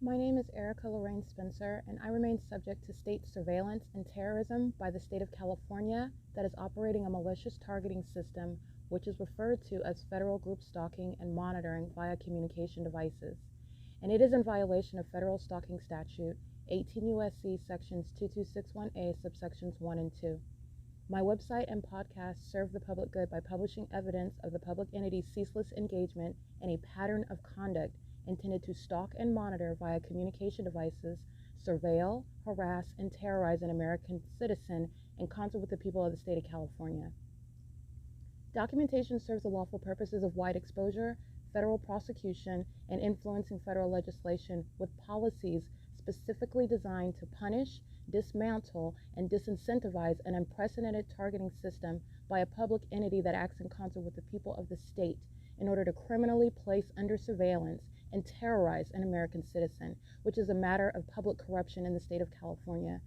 My name is Erica Lorraine Spencer, and I remain subject to state surveillance and terrorism by the state of California that is operating a malicious targeting system, which is referred to as federal group stalking and monitoring via communication devices. And it is in violation of federal stalking statute 18 U.S.C. sections 2261A subsections 1 and 2. My website and podcast serve the public good by publishing evidence of the public entity's ceaseless engagement in a pattern of conduct intended to stalk and monitor via communication devices, surveil, harass, and terrorize an American citizen in concert with the people of the state of California. Documentation serves the lawful purposes of wide exposure, federal prosecution, and influencing federal legislation with policies specifically designed to punish, dismantle, and disincentivize an unprecedented targeting system by a public entity that acts in concert with the people of the state in order to criminally place under surveillance and terrorize an American citizen, which is a matter of public corruption in the state of California.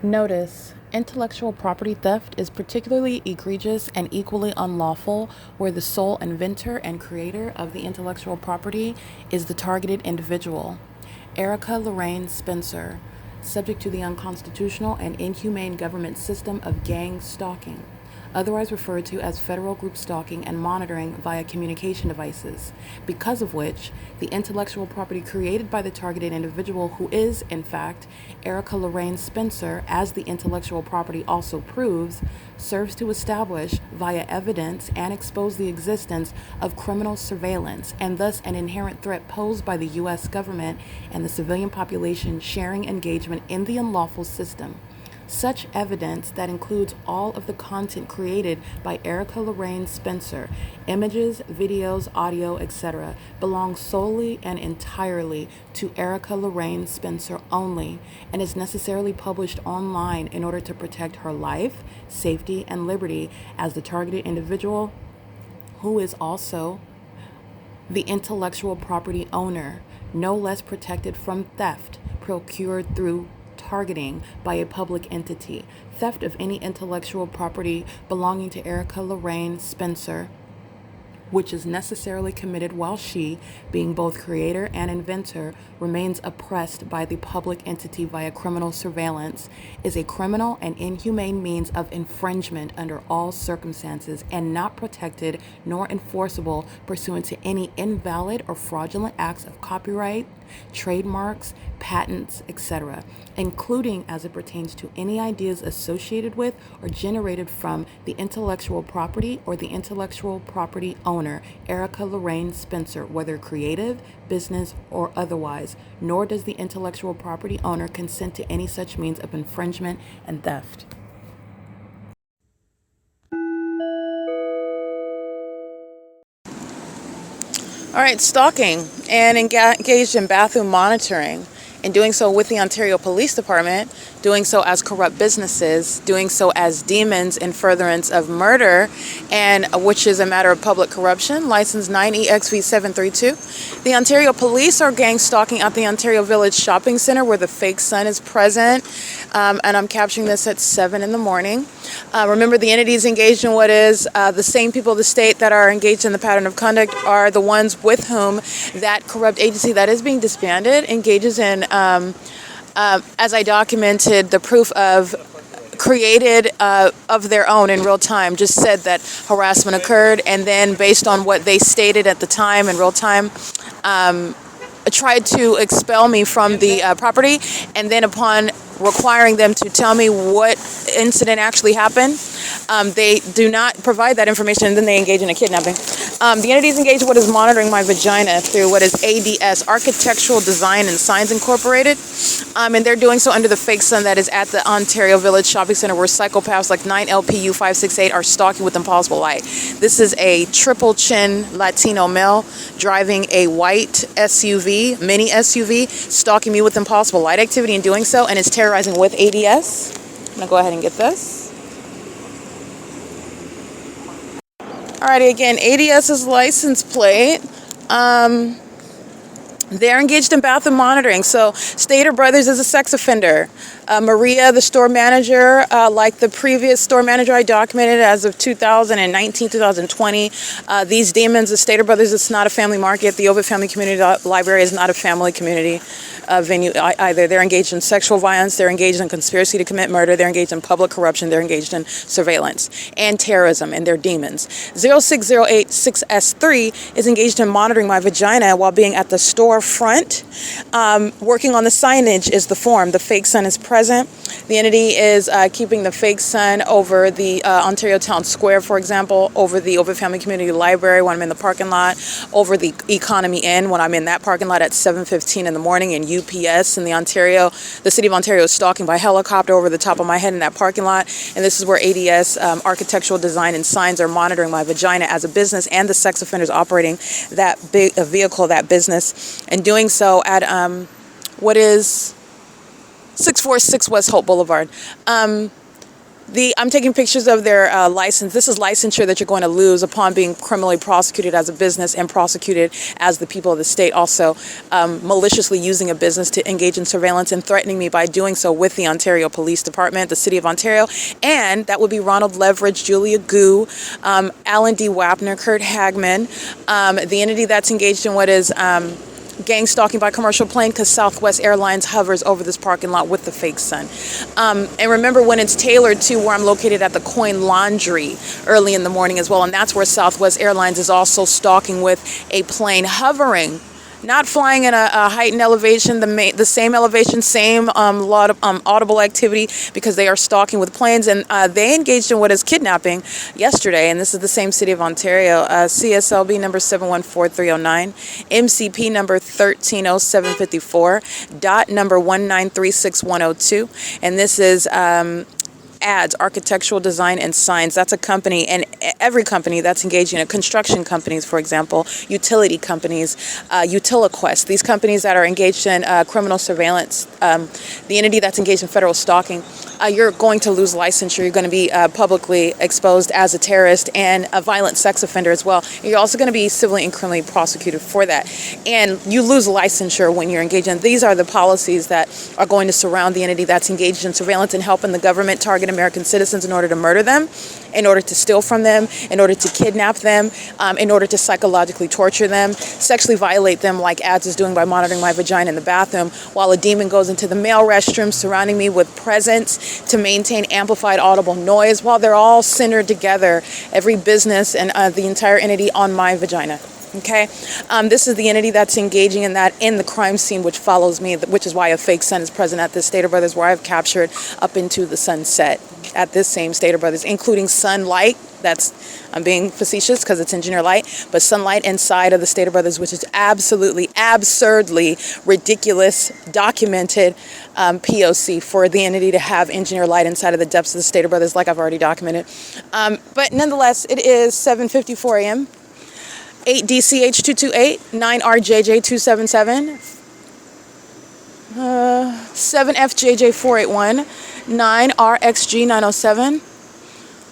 Notice: intellectual property theft is particularly egregious and equally unlawful where the sole inventor and creator of the intellectual property is the targeted individual. Erica Lorraine Spencer, subject to the unconstitutional and inhumane government system of gang stalking, otherwise referred to as federal group stalking and monitoring via communication devices, because of which the intellectual property created by the targeted individual, who is, in fact, Erica Lorraine Spencer, as the intellectual property also proves, serves to establish via evidence and expose the existence of criminal surveillance and thus an inherent threat posed by the U.S. government and the civilian population sharing engagement in the unlawful system. Such evidence that includes all of the content created by Erica Lorraine Spencer, images, videos, audio, etc., belongs solely and entirely to Erica Lorraine Spencer only and is necessarily published online in order to protect her life, safety, and liberty as the targeted individual, who is also the intellectual property owner, no less protected from theft procured through targeting by a public entity. Theft of any intellectual property belonging to Erica Lorraine Spencer, which is necessarily committed while she, being both creator and inventor, remains oppressed by the public entity via criminal surveillance, is a criminal and inhumane means of infringement under all circumstances and not protected nor enforceable pursuant to any invalid or fraudulent acts of copyright, trademarks, patents, etc., including as it pertains to any ideas associated with or generated from the intellectual property or the intellectual property owner, Erica Lorraine Spencer, whether creative, business, or otherwise, nor does the intellectual property owner consent to any such means of infringement and theft. All right, stalking and engaged in bathroom monitoring, and doing so with the Ontario Police Department, doing so as corrupt businesses, doing so as demons in furtherance of murder, and which is a matter of public corruption, license 9EXV732. The Ontario Police are gang stalking at the Ontario Village Shopping Center where the fake sun is present, and I'm capturing this at 7 in the morning. Remember, the entities engaged in what is the same people of the state that are engaged in the pattern of conduct are the ones with whom that corrupt agency that is being disbanded engages in, as I documented, the proof of created of their own in real time, just said that harassment occurred, and then based on what they stated at the time in real time, tried to expel me from the property, and then upon requiring them to tell me what incident actually happened, they do not provide that information, and then they engage in a kidnapping. The entities engage in what is monitoring my vagina through what is ADS, Architectural Design and Signs Incorporated, and they're doing so under the fake sun that is at the Ontario Village Shopping Center, where psychopaths like 9LPU568 are stalking with impossible light. This is a triple chin Latino male driving a white SUV, mini SUV, stalking me with impossible light activity and doing so, and is terrorizing with ADS. I'm going to go ahead and get this. Alrighty, again, ADS's license plate. They're engaged in bathroom monitoring. So Stater Brothers is a sex offender. Maria, the store manager, like the previous store manager I documented as of 2019, 2020. These demons, the Stater Brothers, it's not a family market. The OVITT Family Community Library is not a family community venue either. They're engaged in sexual violence, they're engaged in conspiracy to commit murder, they're engaged in public corruption, they're engaged in surveillance and terrorism, and they're demons. 06086S3 is engaged in monitoring my vagina while being at the storefront. Working on the signage is the form. The fake sun is present. The entity is keeping the fake sun over the Ontario Town Square, for example, over the OVITT Family Community Library when I'm in the parking lot, over the Economy Inn when I'm in that parking lot at 7:15 in the morning, and UPS in the city of Ontario is stalking by helicopter over the top of my head in that parking lot. And this is where ADS, architectural design and signs, are monitoring my vagina as a business and the sex offenders operating that vehicle, that business, and doing so at what is 646 West Hope Boulevard. I'm taking pictures of their license. This is licensure that you're going to lose upon being criminally prosecuted as a business and prosecuted as the people of the state, also maliciously using a business to engage in surveillance and threatening me by doing so with the Ontario Police Department, the City of Ontario, and that would be Ronald Leverage, Julia Gu, Alan D. Wapner, Kurt Hagman, the entity that's engaged in what is gang stalking by commercial plane, because Southwest Airlines hovers over this parking lot with the fake sun. And remember, when it's tailored to where I'm located at the Coin Laundry early in the morning as well, and that's where Southwest Airlines is also stalking with a plane hovering, not flying in a heightened elevation, the same elevation, same lot of audible activity, because they are stalking with planes. And they engaged in what is kidnapping yesterday, and this is the same City of Ontario. CSLB number 714309, MCP number 130754, dot number 1936102, and this is ADS, Architectural Design and Signs. That's a company, and every company that's engaging in construction companies, for example, utility companies, UtiliQuest, these companies that are engaged in criminal surveillance, the entity that's engaged in federal stalking, you're going to lose licensure. You're going to be publicly exposed as a terrorist and a violent sex offender as well. You're also going to be civilly and criminally prosecuted for that. And you lose licensure when you're engaged in. These are the policies that are going to surround the entity that's engaged in surveillance and helping the government target American citizens in order to murder them, in order to steal from them, in order to kidnap them, in order to psychologically torture them, sexually violate them like ADS is doing by monitoring my vagina in the bathroom, while a demon goes into the male restroom surrounding me with presence to maintain amplified audible noise, while they're all centered together, every business and the entire entity on my vagina. Okay, this is the entity that's engaging in that in the crime scene, which follows me, which is why a fake sun is present at this Stater Brothers, where I've captured up into the sunset at this same Stater Brothers, including sunlight. I'm being facetious because it's engineer light, but sunlight inside of the Stater Brothers, which is absolutely, absurdly ridiculous, documented P.O.C. for the entity to have engineer light inside of the depths of the Stater Brothers, like I've already documented. But nonetheless, it is 7:54 a.m. 8DCH228, 9RJJ277, 7FJJ481, 9RXG907.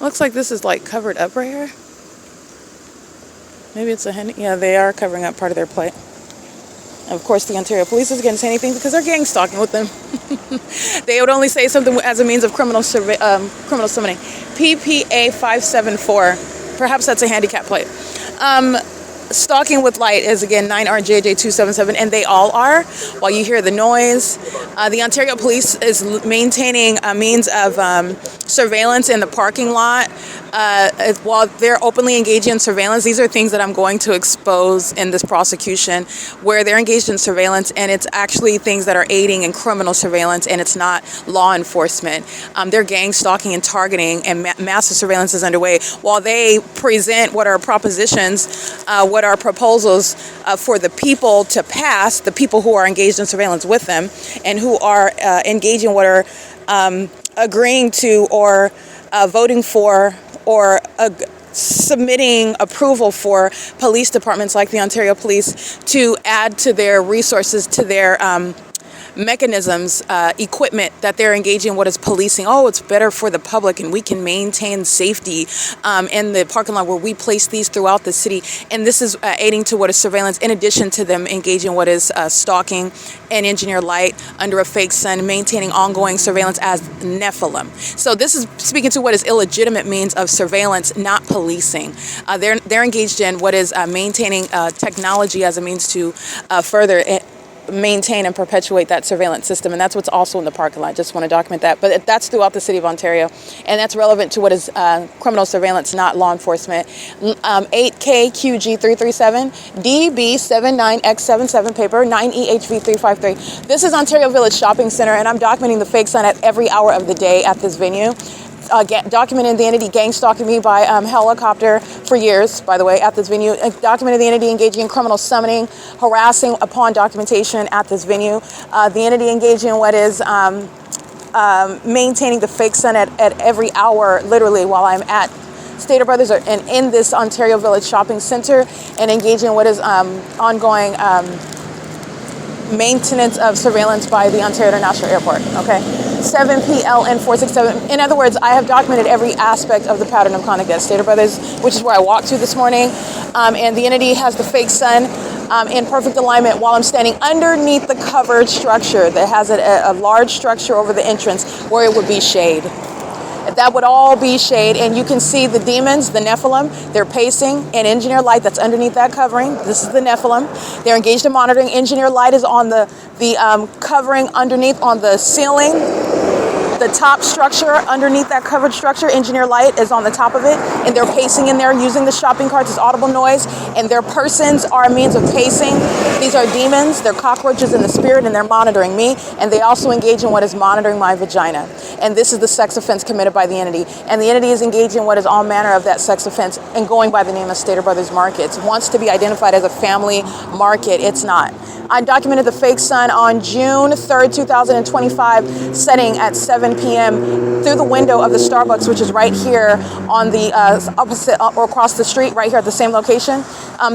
Looks like this is like covered up right here. Maybe it's a hen. Yeah, they are covering up part of their plate. And of course, the Ontario Police isn't going to say anything because they're gang stalking with them. They would only say something as a means of criminal summoning. PPA 574. Perhaps that's a handicap plate. Stalking with light is again 9RJJ277, and they all are. While you hear the noise, the Ontario Police is maintaining a means of surveillance in the parking lot. While they're openly engaging in surveillance, these are things that I'm going to expose in this prosecution, where they're engaged in surveillance, and it's actually things that are aiding in criminal surveillance, and it's not law enforcement. They're gang stalking and targeting, and massive surveillance is underway while they present what are propositions, what are proposals for the people to pass, the people who are engaged in surveillance with them, and who are engaging what are agreeing to or voting for or submitting approval for police departments like the Ontario Police to add to their resources, to their mechanisms, equipment that they're engaging in what is policing. Oh, it's better for the public and we can maintain safety in the parking lot, where we place these throughout the city. And this is aiding to what is surveillance, in addition to them engaging in what is stalking and engineered light under a fake sun, maintaining ongoing surveillance as Nephilim. So this is speaking to what is illegitimate means of surveillance, not policing. They're engaged in what is maintaining technology as a means to further maintain and perpetuate that surveillance system, and that's what's also in the parking lot. Just want to document that, but that's throughout the city of Ontario, and that's relevant to what is criminal surveillance, not law enforcement. 8KQG337 DB79X77 paper 9EHV353. This is Ontario Village Shopping Center, and I'm documenting the fake sign at every hour of the day at this venue. Documented the entity gang stalking me by helicopter for years, by the way, at this venue. Documented the entity engaging in criminal summoning, harassing upon documentation at this venue. The entity engaging in what is maintaining the fake sun at every hour, literally, while I'm at Stater Brothers and in this Ontario Village Shopping Center, and engaging in what is ongoing maintenance of surveillance by the Ontario International Airport, okay? 7PLN467. In other words, I have documented every aspect of the pattern of conduct at Stater Brothers, which is where I walked to this morning, and the entity has the fake sun in perfect alignment while I'm standing underneath the covered structure that has a large structure over the entrance where it would be shade. That would all be shade, and you can see the demons, the Nephilim. They're pacing in engineer light that's underneath that covering. This is the Nephilim. They're engaged in monitoring. Engineer light is on the covering underneath on the ceiling. The top structure underneath that covered structure, engineer light is on the top of it, and they're pacing in there using the shopping carts as audible noise, and their persons are a means of pacing. These are demons, they're cockroaches in the spirit, and they're monitoring me, and they also engage in what is monitoring my vagina. And this is the sex offense committed by the entity. And the entity is engaged in what is all manner of that sex offense and going by the name of Stater Brothers Market. It wants to be identified as a family market. It's not. I documented the fake sun on June 3rd, 2025, setting at 7 p.m. through the window of the Starbucks, which is right here on the opposite or across the street, right here at the same location.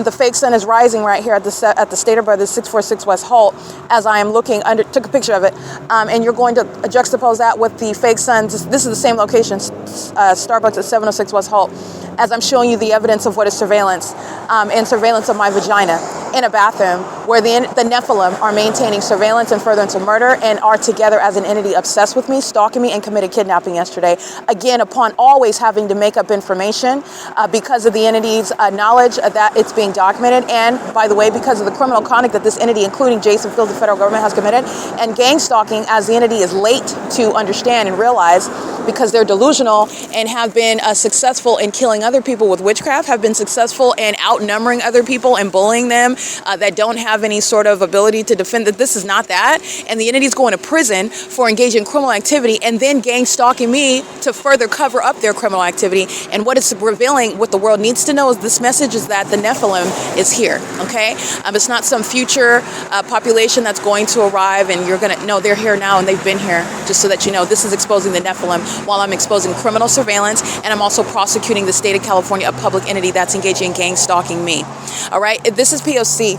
The fake sun is rising right here at the Stater Brothers 646 West Holt as I am looking under, took a picture of it, and you're going to juxtapose that with the fake sun. This is the same location, Starbucks at 706 West Holt, as I'm showing you the evidence of what is surveillance, and surveillance of my vagina in a bathroom where the Nephilim are maintaining surveillance and furtherance of murder and are together as an entity obsessed with me, stalking me, and committed kidnapping yesterday. Again, upon always having to make up information because of the entity's knowledge that it's being documented, and by the way, because of the criminal conduct that this entity, including Jason Fields, the federal government, has committed, and gang stalking, as the entity is late to understand and realize because they're delusional and have been successful in killing other people with witchcraft, have been successful in outnumbering other people and bullying them that don't have any sort of ability to defend. That this is not that, and the entity's going to prison for engaging in criminal activity and then gang stalking me to further cover up their criminal activity. And what it's revealing, what the world needs to know, is this message is that the Nephilim is here, okay? It's not some future population that's going to arrive and you're gonna, no, they're here now and they've been here, just so that you know. This is exposing the Nephilim while I'm exposing criminal surveillance, and I'm also prosecuting the state of California, a public entity that's engaging in gang stalking me. All right, this is P.O.C.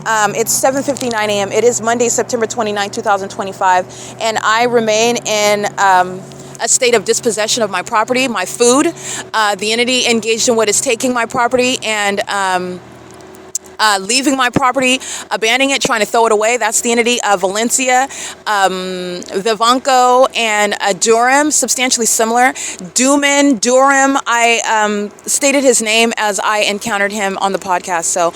It's 7:59 a.m. It is Monday, September 29, 2025, and I remain in a state of dispossession of my property, my food. The entity engaged in what is taking my property and leaving my property, abandoning it, trying to throw it away. That's the entity of Valencia, Vivanco, and Durham, substantially similar. Durham, I stated his name as I encountered him on the podcast, so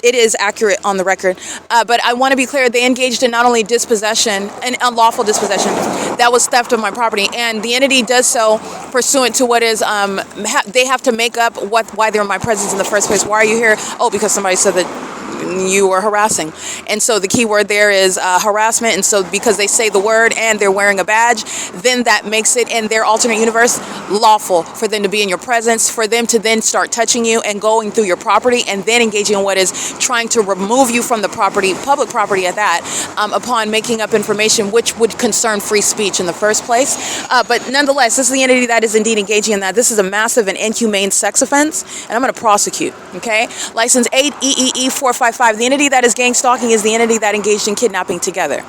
it is accurate on the record. But I want to be clear, they engaged in not only dispossession, and unlawful dispossession, that was theft of my property, and the entity does so pursuant to what is, they have to make up why they're in my presence in the first place. Why are you here? Oh, because somebody said that you were harassing. And so the key word there is harassment. And so because they say the word and they're wearing a badge, then that makes it in their alternate universe lawful for them to be in your presence, for them to then start touching you and going through your property and then engaging in what is trying to remove you from the property, public property at that, upon making up information which would concern free speech in the first place. But nonetheless, this is the entity that is indeed engaging in that. This is a massive and inhumane sex offense, and I'm going to prosecute, okay? License 8 EEE 455. The entity that is gang stalking is the entity that engaged in kidnapping together.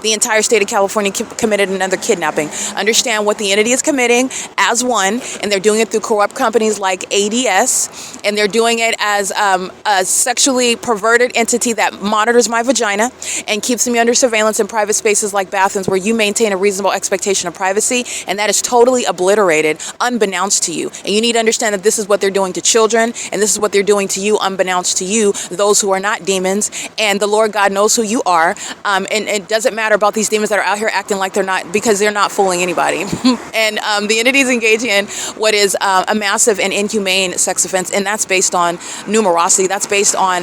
the entire state of California committed another kidnapping. Understand what the entity is committing as one, and they're doing it through corrupt companies like I.I.S, and they're doing it as a sexually perverted entity that monitors my vagina and keeps me under surveillance in private spaces like bathrooms where you maintain a reasonable expectation of privacy, and that is totally obliterated unbeknownst to you. And you need to understand that this is what they're doing to children, and this is what they're doing to you unbeknownst to you, those who are not demons, and the Lord God knows who you are, and it doesn't matter about these demons that are out here acting like they're not, because they're not fooling anybody. And the entity is engaging in what is a massive and inhumane sex offense, and that's based on numerosity. That's based on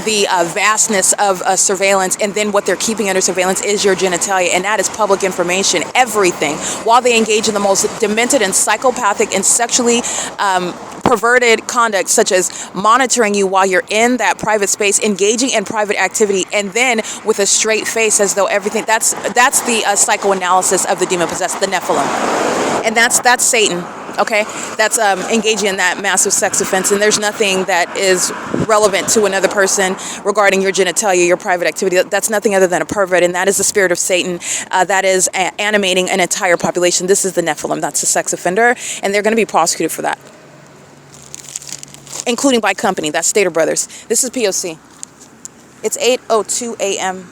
the vastness of surveillance, and then what they're keeping under surveillance is your genitalia, and that is public information, everything, while they engage in the most demented and psychopathic and sexually perverted conduct, such as monitoring you while you're in that private space, engaging in private activity, and then with a straight face as though everything, that's the psychoanalysis of the demon possessed, the Nephilim. And that's Satan. Okay, that's engaging in that massive sex offense, and there's nothing that is relevant to another person regarding your genitalia, your private activity. That's nothing other than a pervert, and that is the spirit of Satan that is animating an entire population. This is the Nephilim. That's the sex offender, and they're going to be prosecuted for that, including by company. That's Stater Brothers. This is P.O.C. It's 8:02 a.m.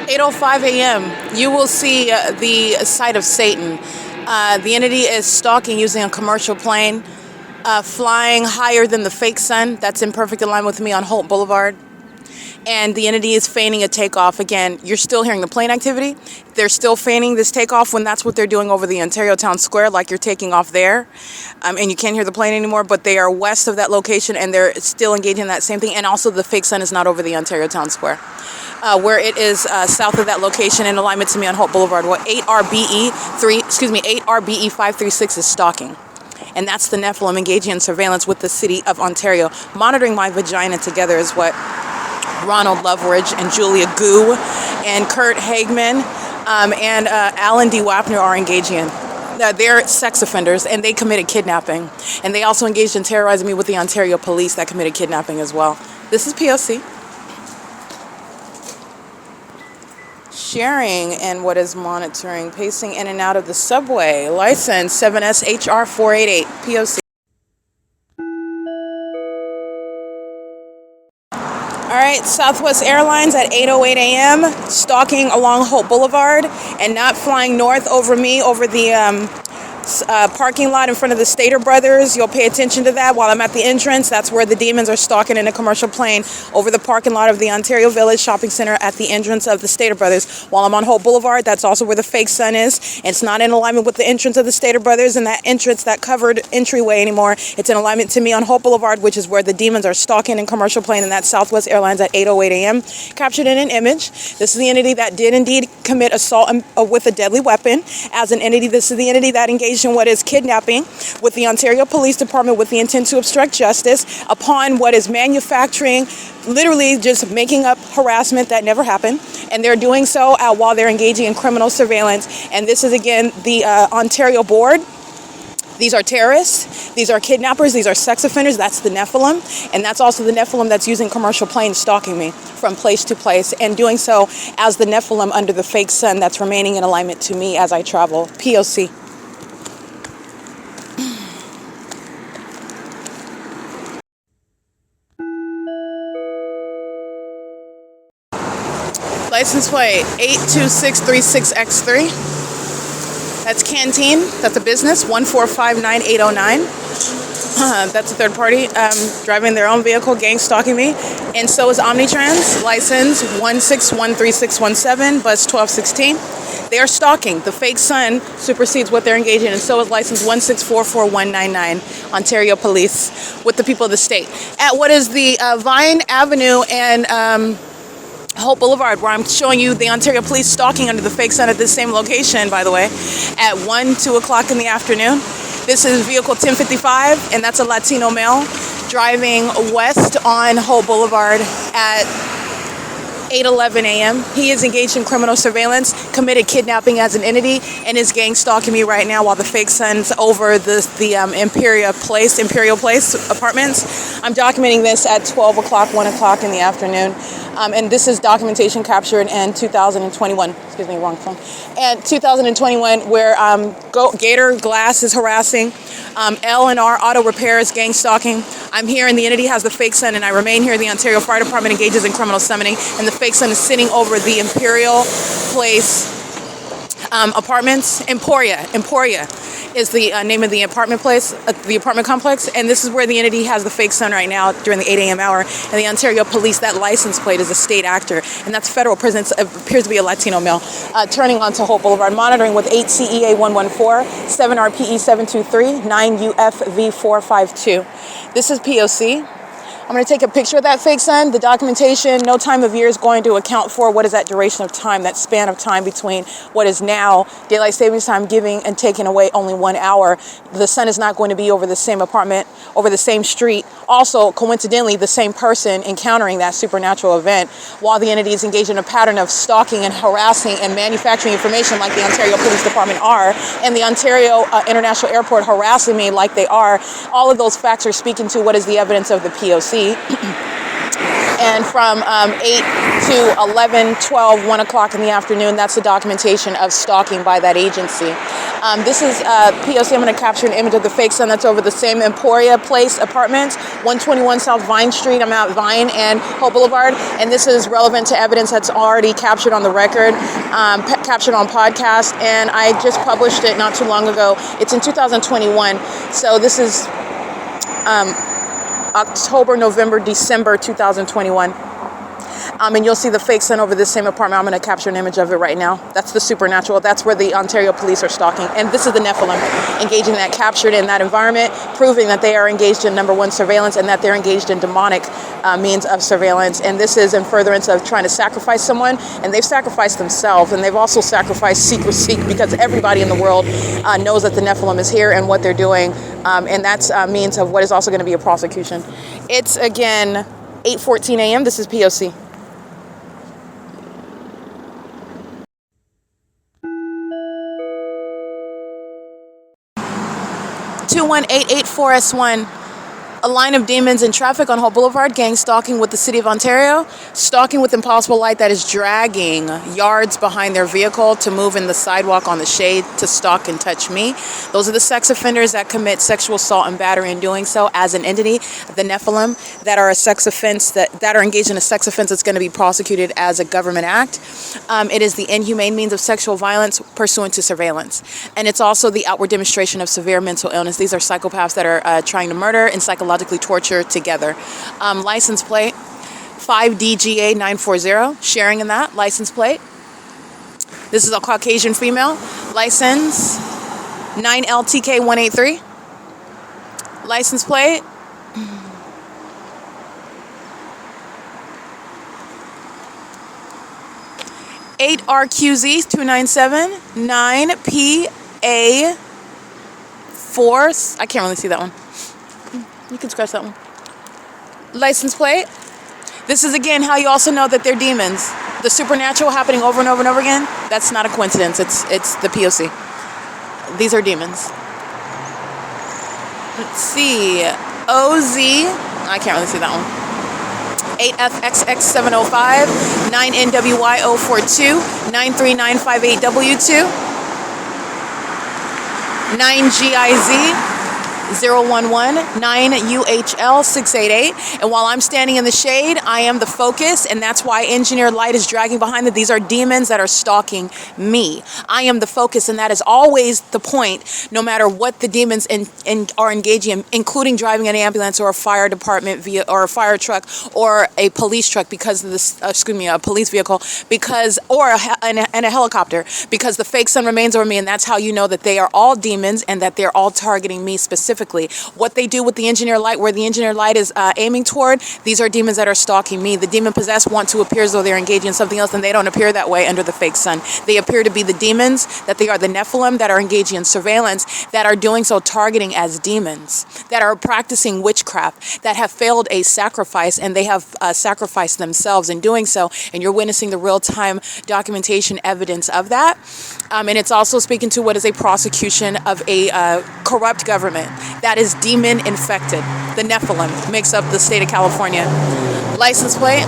(8:05 a.m.) You will see the sight of Satan. The entity is stalking using a commercial plane, flying higher than the fake sun. That's in perfect alignment with me on Holt Boulevard. And the entity is feigning a takeoff. Again, you're still hearing the plane activity. They're still feigning this takeoff when that's what they're doing over the Ontario Town Square, like you're taking off there. And you can't hear the plane anymore, but they are west of that location, and they're still engaging in that same thing. And also the fake sun is not over the Ontario Town Square. Where it is south of that location in alignment to me on Holt Boulevard, what 8RBE536 is stalking. And that's the Nephilim engaging in surveillance with the city of Ontario. Monitoring my vagina together is what Ronald Loveridge and Julia Gu and Kurt Hagman and Alan D. WAPNER are engaging in. They're sex offenders, and they committed kidnapping. And they also engaged in terrorizing me with the Ontario police that committed kidnapping as well. This is P.O.C. Sharing and what is monitoring, pacing in and out of the subway. License 7SHR488, P.O.C. All right, Southwest Airlines at 8:08 a.m. stalking along Holt Boulevard and not flying north over me, over the parking lot in front of the Stater Brothers. You'll pay attention to that while I'm at the entrance. That's where the demons are stalking in a commercial plane over the parking lot of the Ontario Village Shopping Center at the entrance of the Stater Brothers. While I'm on Holt Boulevard, that's also where the fake sun is. It's not in alignment with the entrance of the Stater Brothers and that entrance, that covered entryway anymore. It's in alignment to me on Holt Boulevard, which is where the demons are stalking in commercial plane, and that's Southwest Airlines at 8:08 a.m. Captured in an image. This is the entity that did indeed commit assault with a deadly weapon. As an entity, this is the entity that engaged in what is kidnapping with the Ontario Police Department with the intent to obstruct justice upon what is manufacturing, literally just making up harassment that never happened. And they're doing so while they're engaging in criminal surveillance. And this is, again, the Ontario Board. These are terrorists, these are kidnappers, these are sex offenders. That's the Nephilim. And that's also the Nephilim that's using commercial planes stalking me from place to place, and doing so as the Nephilim under the fake sun that's remaining in alignment to me as I travel. P.O.C. License plate 82636X3. That's Canteen. That's a business. 1459809. That's a third party driving their own vehicle, gang stalking me. And so is OMNITRANS. License 1613617, bus 1216. They are stalking. The fake sun supersedes what they're engaging in, and so is license 1644199, Ontario Police, with the people of the state. At what is the Vine Avenue and Holt Boulevard, where I'm showing you the Ontario Police stalking under the fake sun at this same location, by the way, at 2 o'clock in the afternoon. This is vehicle 1055, and that's a Latino male driving west on Holt Boulevard at 8:11 a.m. He is engaged in criminal surveillance, committed kidnapping as an entity, and is gang stalking me right now while the fake sun's over the Imperial Place apartments. I'm documenting this at 12 o'clock, 1 o'clock in the afternoon. And this is documentation captured in 2021. Excuse me, wrong phone. And 2021, where Gator Glass is harassing, L&R Auto Repair is gang stalking. I'm here, and the entity has the fake sun, and I remain here. The Ontario Fire Department engages in criminal summoning, and the fake sun is sitting over the Imperial Place apartments. Emporia is the name of the apartment place, the apartment complex, and this is where the entity has the fake sun right now during the 8 a.m. hour. And the Ontario Police, that license plate is a state actor, and that's federal prison. It appears to be a Latino male. Turning onto Hope Boulevard, monitoring with 8 CEA 114, 7 RPE 723, 9 UFV 452. This is P.O.C. I'm going to take a picture of that fake sun. The documentation, no time of year is going to account for what is that duration of time, that span of time between what is now daylight savings time giving and taking away only 1 hour. The sun is not going to be over the same apartment, over the same street. Also, coincidentally, the same person encountering that supernatural event while the entity is engaged in a pattern of stalking and harassing and manufacturing information like the Ontario Police Department are, and the Ontario International Airport harassing me like they are. All of those facts are speaking to what is the evidence of the P.O.C. And from 8 to 11, 12, 1 o'clock in the afternoon, that's the documentation of stalking by that agency. This is P.O.C. I'm going to capture an image of the fake sun that's over the same Emporia Place apartments, 121 South Vine Street. I'm at Vine and Hope Boulevard, and this is relevant to evidence that's already captured on the record, captured on podcast, and I just published it not too long ago. It's in 2021, so this is October, November, December 2021. And you'll see the fake sun over this same apartment. I'm going to capture an image of it right now. That's the supernatural. That's where the Ontario police are stalking. And this is the Nephilim engaging that, captured in that environment, proving that they are engaged in number one surveillance and that they're engaged in demonic means of surveillance. And this is in furtherance of trying to sacrifice someone. And they've sacrificed themselves. And they've also sacrificed secrecy because everybody in the world knows that the Nephilim is here and what they're doing. And that's means of what is also going to be a prosecution. It's, again, 8:14 a.m. This is P.O.C. 21884S1. A line of demons in traffic on Hope Boulevard, gang stalking with the City of Ontario, stalking with impossible light that is dragging yards behind their vehicle to move in the sidewalk on the shade to stalk and touch me. Those are the sex offenders that commit sexual assault and battery in doing so as an entity, the Nephilim, that are a sex offense, that are engaged in a sex offense that's going to be prosecuted as a government act. It is the inhumane means of sexual violence pursuant to surveillance. And it's also the outward demonstration of severe mental illness. These are psychopaths that are trying to murder and psychologically torture together. License plate 5DGA 940, sharing in that license plate. This is a Caucasian female. License 9LTK 183. License plate 8RQZ 297 9PA4. I can't really see that one. You can scratch that one. License plate. This is, again, how you also know that they're demons. The supernatural happening over and over and over again, that's not a coincidence. It's the P.O.C. These are demons. Let's see. OZ. I can't really see that one. 8FXX705, 9NWY042, 93958W2, 9GIZ. 011 9UHL 688. And while I'm standing in the shade, I am the focus, and that's why engineered light is dragging behind it. These are demons that are stalking me. I am the focus, and that is always the point, no matter what the demons are engaging in, including driving an ambulance or a fire department or a fire truck or a police truck because of this, a police vehicle, or a helicopter, because the fake sun remains over me, and that's how you know that they are all demons and that they're all targeting me specifically specifically. What they do with the engineer light, where the engineer light is aiming toward, these are demons that are stalking me. The demon-possessed want to appear as though they're engaging in something else, and they don't appear that way under the fake sun. They appear to be the demons, that they are the Nephilim that are engaging in surveillance, that are doing so targeting as demons, that are practicing witchcraft, that have failed a sacrifice, and they have sacrificed themselves in doing so, and you're witnessing the real-time documentation evidence of that. And it's also speaking to what is a prosecution of a corrupt government that is demon-infected. The Nephilim makes up the state of California. License plate.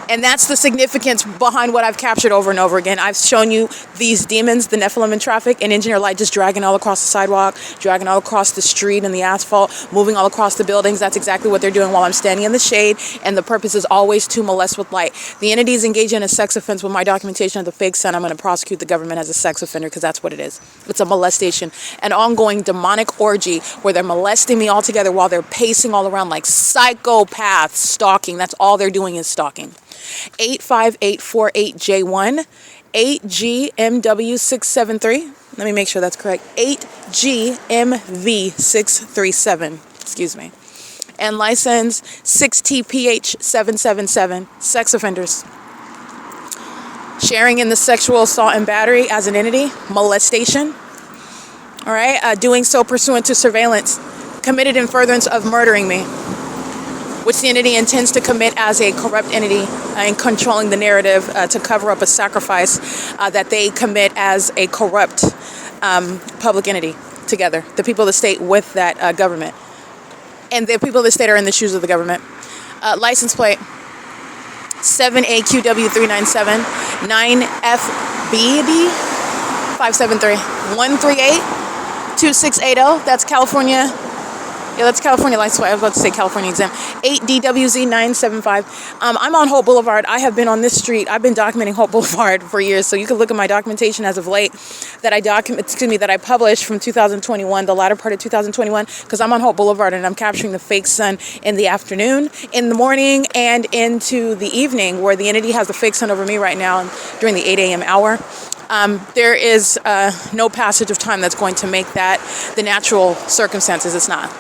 And that's the significance behind what I've captured over and over again. I've shown you these demons, the Nephilim in traffic, and engineer light just dragging all across the sidewalk, dragging all across the street and the asphalt, moving all across the buildings. That's exactly what they're doing while I'm standing in the shade, and the purpose is always to molest with light. The entities engaging in a sex offense with my documentation of the fake sun, I'm going to prosecute the government as a sex offender, because that's what it is. It's a molestation, an ongoing demonic orgy where they're molesting me all together while they're pacing all around like psychopaths, stalking. That's all they're doing is stalking. 85848J1, 8GMW673. Let me make sure that's correct. 8GMV637. Excuse me. And license 6TPH777. Sex offenders. Sharing in the sexual assault and battery as an entity. Molestation. All right. Doing so pursuant to surveillance. Committed in furtherance of murdering me, which the entity intends to commit as a corrupt entity in controlling the narrative to cover up a sacrifice that they commit as a corrupt public entity together. The people of the state with that government. And the people of the state are in the shoes of the government. License plate 7AQW397 9FBD 573 138 2680. That's California. Yeah, that's California license plate. I was about to say California exam. 8DWZ975. I'm on Hope Boulevard. I have been on this street. I've been documenting Hope Boulevard for years, so you can look at my documentation as of late that I published from 2021, the latter part of 2021, because I'm on Hope Boulevard and I'm capturing the fake sun in the afternoon, in the morning, and into the evening, where the entity has the fake sun over me right now during the 8 a.m. hour. There is no passage of time that's going to make that the natural circumstances. It's not.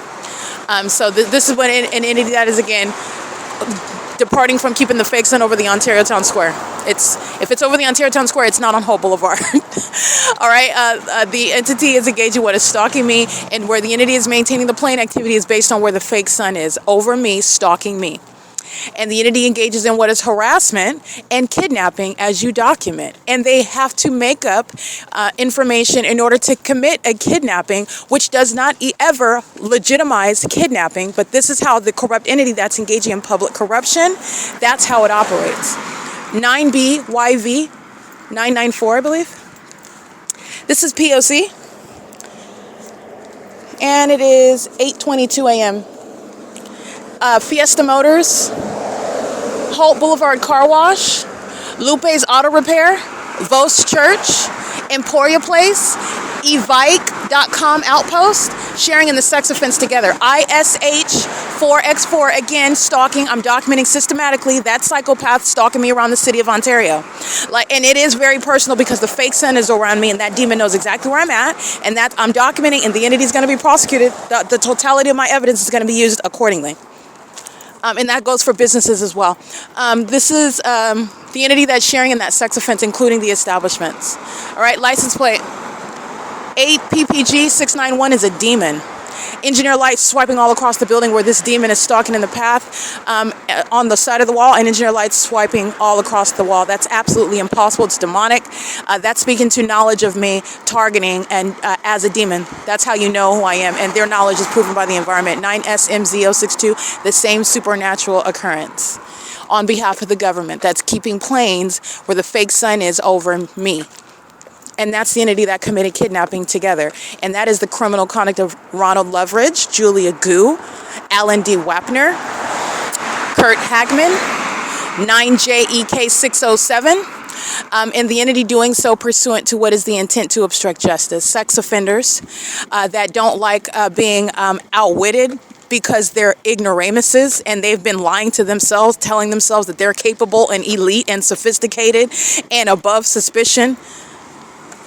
So this is when an entity that is, again, departing from keeping the fake sun over the Ontario Town Square. If it's over the Ontario Town Square, it's not on Hope Boulevard. All right. The entity is engaged in what is stalking me, and where the entity is maintaining the plane activity is based on where the fake sun is over me, stalking me. And the entity engages in what is harassment and kidnapping, as you document. And they have to make up information in order to commit a kidnapping, which does not ever legitimize kidnapping. But this is how the corrupt entity that's engaging in public corruption, that's how it operates. 9BYV 994, I believe. This is P.O.C. And it is 8:22 a.m. Fiesta Motors, Holt Boulevard Car Wash, Lupe's Auto Repair, Vos Church, Emporia Place, evike.com Outpost, sharing in the sex offense together. ISH 4X4, again, stalking. I'm documenting systematically that psychopath stalking me around the city of Ontario. And it is very personal because the fake sun is around me and that demon knows exactly where I'm at, and that I'm documenting, and the entity is going to be prosecuted. The totality of my evidence is going to be used accordingly. And that goes for businesses as well. This is the entity that's sharing in that sex offense, including the establishments. All right, license plate 8PPG691 is a demon. Engineer light swiping all across the building where this demon is stalking in the path on the side of the wall, and engineer light swiping all across the wall. That's absolutely impossible. It's demonic. That's speaking to knowledge of me targeting and as a demon. That's how you know who I am, and their knowledge is proven by the environment. 9SMZ062, the same supernatural occurrence on behalf of the government that's keeping planes where the fake sun is over me. And that's the entity that committed kidnapping together. And that is the criminal conduct of Ronald Loveridge, Julia Gu, Alan D. Wapner, Kurt Hagman, 9JEK607, and the entity doing so pursuant to what is the intent to obstruct justice. Sex offenders that don't like being outwitted because they're ignoramuses and they've been lying to themselves, telling themselves that they're capable and elite and sophisticated and above suspicion.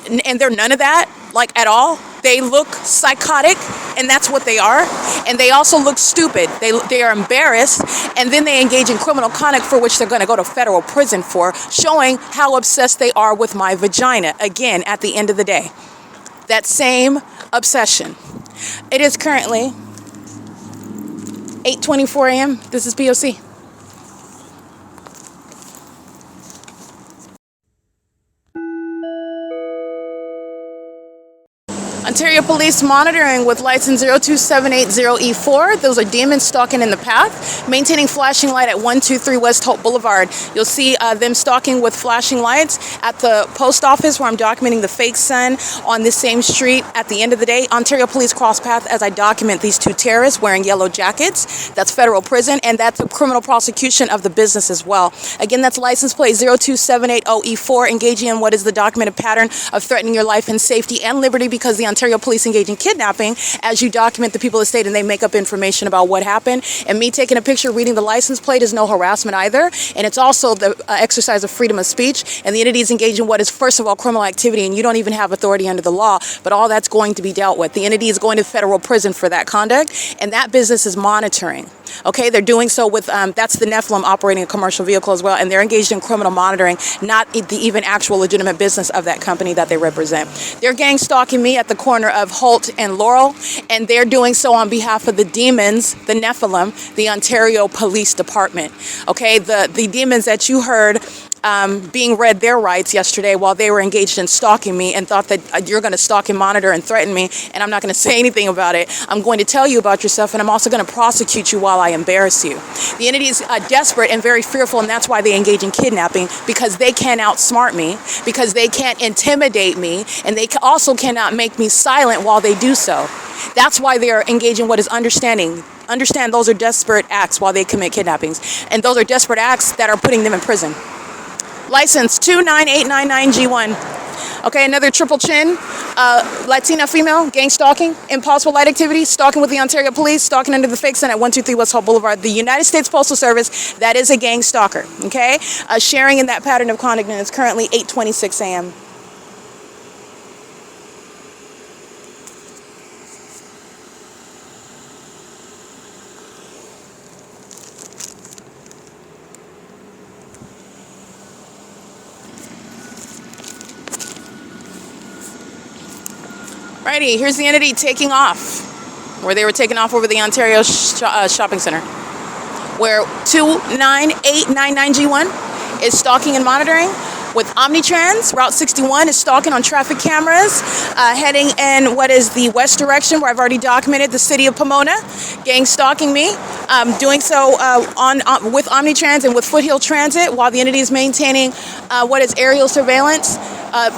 and they're none of that, like at all. They look psychotic, and that's what they are. And they also look stupid. They are embarrassed, and then they engage in criminal conduct for which they're going to go to federal prison for, showing how obsessed they are with my vagina. Again, at the end of the day, that same obsession. It is currently 8:24 a.m. This is P.O.C. Ontario Police monitoring with license 02780E4. Those are demons stalking in the path, maintaining flashing light at 123 West Hope Boulevard. You'll see them stalking with flashing lights at the post office where I'm documenting the fake sun on this same street. At the end of the day, Ontario Police cross path as I document these two terrorists wearing yellow jackets. That's federal prison, and that's a criminal prosecution of the business as well. Again, that's license plate 02780E4, engaging in what is the documented pattern of threatening your life and safety and liberty because the Ontario Police engage in kidnapping as you document the people of the state and they make up information about what happened. And me taking a picture, reading the license plate is no harassment either. And it's also the exercise of freedom of speech. And the entities engage in what is, first of all, criminal activity, and you don't even have authority under the law, but all that's going to be dealt with. The entity is going to federal prison for that conduct, and that business is monitoring. Okay, they're doing so with, that's the Nephilim operating a commercial vehicle as well, and they're engaged in criminal monitoring, not the even actual legitimate business of that company that they represent. They're gang stalking me at the corner of Holt and Laurel, and they're doing so on behalf of the demons, the Nephilim, the Ontario Police Department. Okay, the demons that you heard being read their rights yesterday while they were engaged in stalking me and thought that you're going to stalk and monitor and threaten me, and I'm not going to say anything about it. I'm going to tell you about yourself, and I'm also going to prosecute you while I embarrass you. The entity is desperate and very fearful, and that's why they engage in kidnapping, because they can't outsmart me, because they can't intimidate me, and they also cannot make me silent while they do so. That's why they are engaging in what is understanding. Understand, those are desperate acts while they commit kidnappings, and those are desperate acts that are putting them in prison. License 29899G1. Okay, another triple chin, Latina female, gang stalking, impossible light activity, stalking with the Ontario Police, stalking under the fake sun at 123 West Hope Boulevard. The United States Postal Service, that is a gang stalker, okay? Sharing in that pattern of conduct, and it's currently 8:26 a.m. Righty, here's the entity taking off, where they were taking off over the Ontario Shopping Center, where 29899G1 is stalking and monitoring with OMNITRANS. Route 61 is stalking on traffic cameras, heading in what is the west direction, where I've already documented the city of Pomona, gang stalking me, doing so with OMNITRANS and with Foothill Transit, while the entity is maintaining what is aerial surveillance,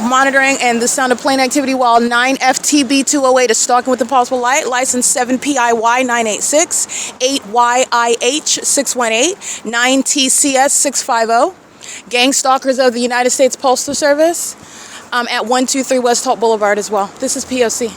monitoring and the sound of plane activity, while 9FTB208 is stalking with impossible light, license 7PIY986, 8YIH618, 9TCS650. Gang stalkers of the United States Postal Service at 123 West Hope Boulevard as well. This is P.O.C.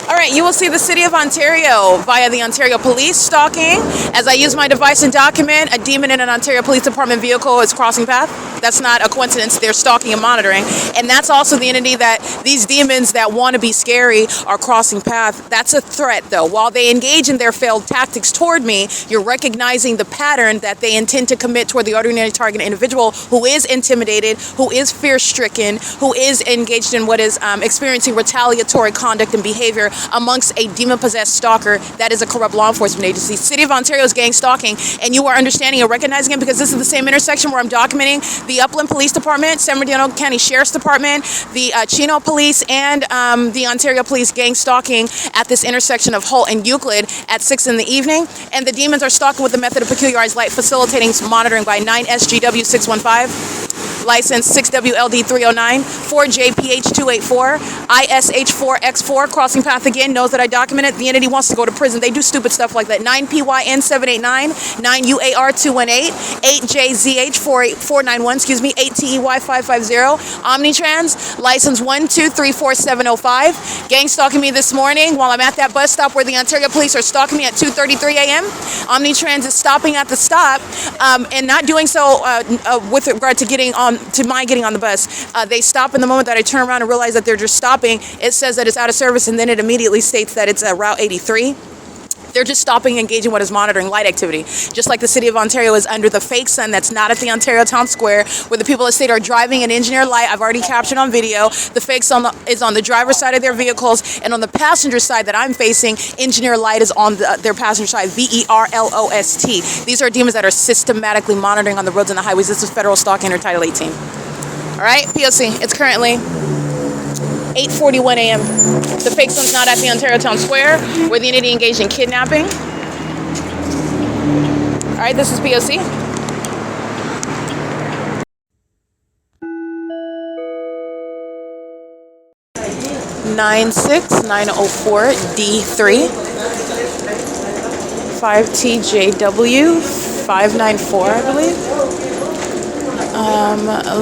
All right, you will see the City of Ontario via the Ontario Police stalking. As I use my device and document, a demon in an Ontario Police Department vehicle is crossing path. That's not a coincidence. They're stalking and monitoring. And that's also the entity that these demons that want to be scary are crossing path. That's a threat, though. While they engage in their failed tactics toward me, you're recognizing the pattern that they intend to commit toward the ordinary target individual who is intimidated, who is fear-stricken, who is engaged in what is experiencing retaliatory conduct and behavior amongst a demon-possessed stalker that is a corrupt law enforcement agency. City of Ontario is gang stalking, and you are understanding and recognizing it because this is the same intersection where I'm documenting the Upland Police Department, San Bernardino County Sheriff's Department, the Chino Police, and the Ontario Police gang stalking at this intersection of Holt and Euclid at 6 in the evening. And the demons are stalking with the method of peculiarized light, facilitating monitoring by 9SGW615. license 6WLD309, 4JPH284, ISH4X4, crossing path again, knows that I documented. The entity wants to go to prison. They do stupid stuff like that. 9PYN789, 9UAR218, 8JZH491, 8TEY550, OMNITRANS, license 1234705, gang stalking me this morning while I'm at that bus stop where the Ontario Police are stalking me at 2:33 a.m. OMNITRANS is stopping at the stop and not doing so with regard to my getting on the bus. They stop in the moment that I turn around and realize that they're just stopping. It says that it's out of service, and then it immediately states that it's Route 83. They're just stopping, engaging what is monitoring light activity. Just like the City of Ontario is under the fake sun that's not at the Ontario Town Square, where the people of the state are driving an engineered light. I've already captured on video. The fake sun is on the driver's side of their vehicles, and on the passenger side that I'm facing, engineered light is on their passenger side, VERLOST. These are demons that are systematically monitoring on the roads and the highways. This is federal stalking under Title 18. All right, P.O.C. It's currently 8:41 a.m. The fake sun's not at the Ontario Town Square, where the entity engaged in kidnapping. All right, this is P.O.C. (96904) D3 5TJW 594, I believe.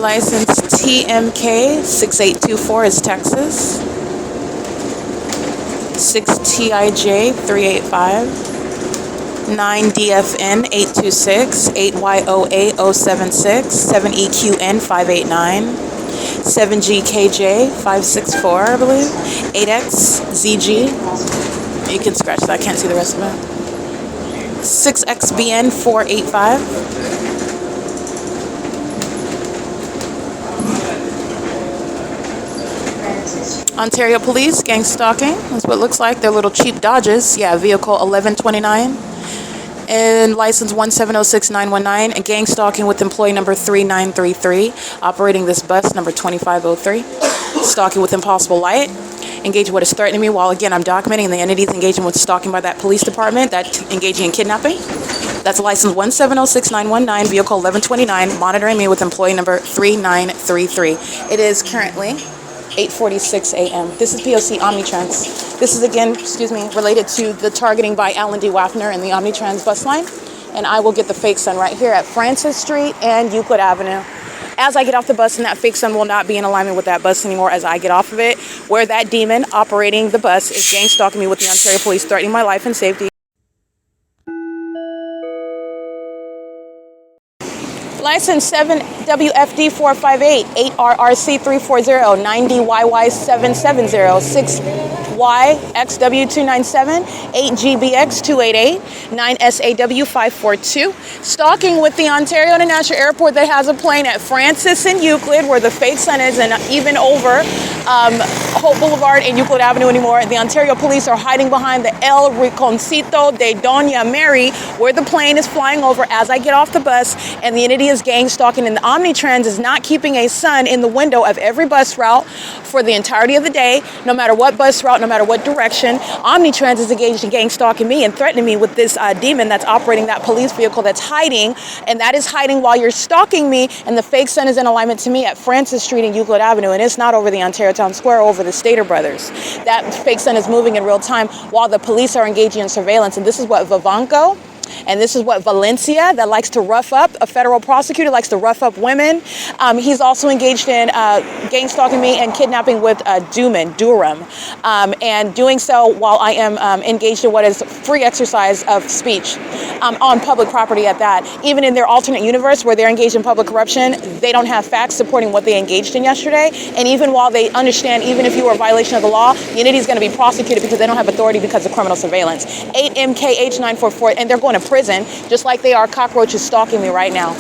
License TMK 6824 is Texas. 6TIJ 385. 9DFN 826. 8YOA 076. 7EQN 589. 7GKJ 564, I believe. 8XZG. You can scratch that, I can't see the rest of it. 6XBN 485. Ontario Police, gang stalking. That's what it looks like. They're little cheap Dodges. Yeah, vehicle 1129. And license 1706919. And gang stalking with employee number 3933. Operating this bus number 2503. Stalking with impossible light. Engaging what is threatening me while, again, I'm documenting the entities engaging with stalking by that police department that's engaging in kidnapping. That's license 1706919, vehicle 1129, monitoring me with employee number 3933. It is currently 8:46 a.m. This is P.O.C. OMNITRANS. This is again, related to the targeting by Alan D. WAPNER and the OMNITRANS bus line. And I will get the fake sun right here at Francis Street and Euclid Avenue. As I get off the bus, and that fake sun will not be in alignment with that bus anymore as I get off of it, where that demon operating the bus is gang stalking me with the Ontario Police, threatening my life and safety. License 7WFD458, 8RRC340, 9DYY770, 6YXW297, 8GBX288, 9SAW542. Stalking with the Ontario International Airport that has a plane at Francis and Euclid, where the fake sun is, and even over Hope Boulevard and Euclid Avenue anymore. The Ontario Police are hiding behind the El Rinconcito de Doña Mary, where the plane is flying over as I get off the bus, and the entity is gang stalking, and the OMNITRANS is not keeping a sun in the window of every bus route for the entirety of the day, no matter what bus route, no matter what direction. OMNITRANS is engaged in gang stalking me and threatening me with this demon that's operating that police vehicle that's hiding, and that is hiding while you're stalking me, and the fake sun is in alignment to me at Francis Street and Euclid Avenue, and it's not over the Ontario Town Square, over the Stater Brothers. That fake sun is moving in real time while the police are engaging in surveillance, and this is what Vivanco, and this is what Valencia, that likes to rough up, a federal prosecutor likes to rough up women. He's also engaged in gang stalking me and kidnapping with Durham, and doing so while I am engaged in what is free exercise of speech on public property at that. Even in their alternate universe where they're engaged in public corruption, they don't have facts supporting what they engaged in yesterday. And even while they understand, even if you were a violation of the law, the entity is going to be prosecuted because they don't have authority because of criminal surveillance. 8MKH944, and they're going to prison, just like they are cockroaches stalking me right now.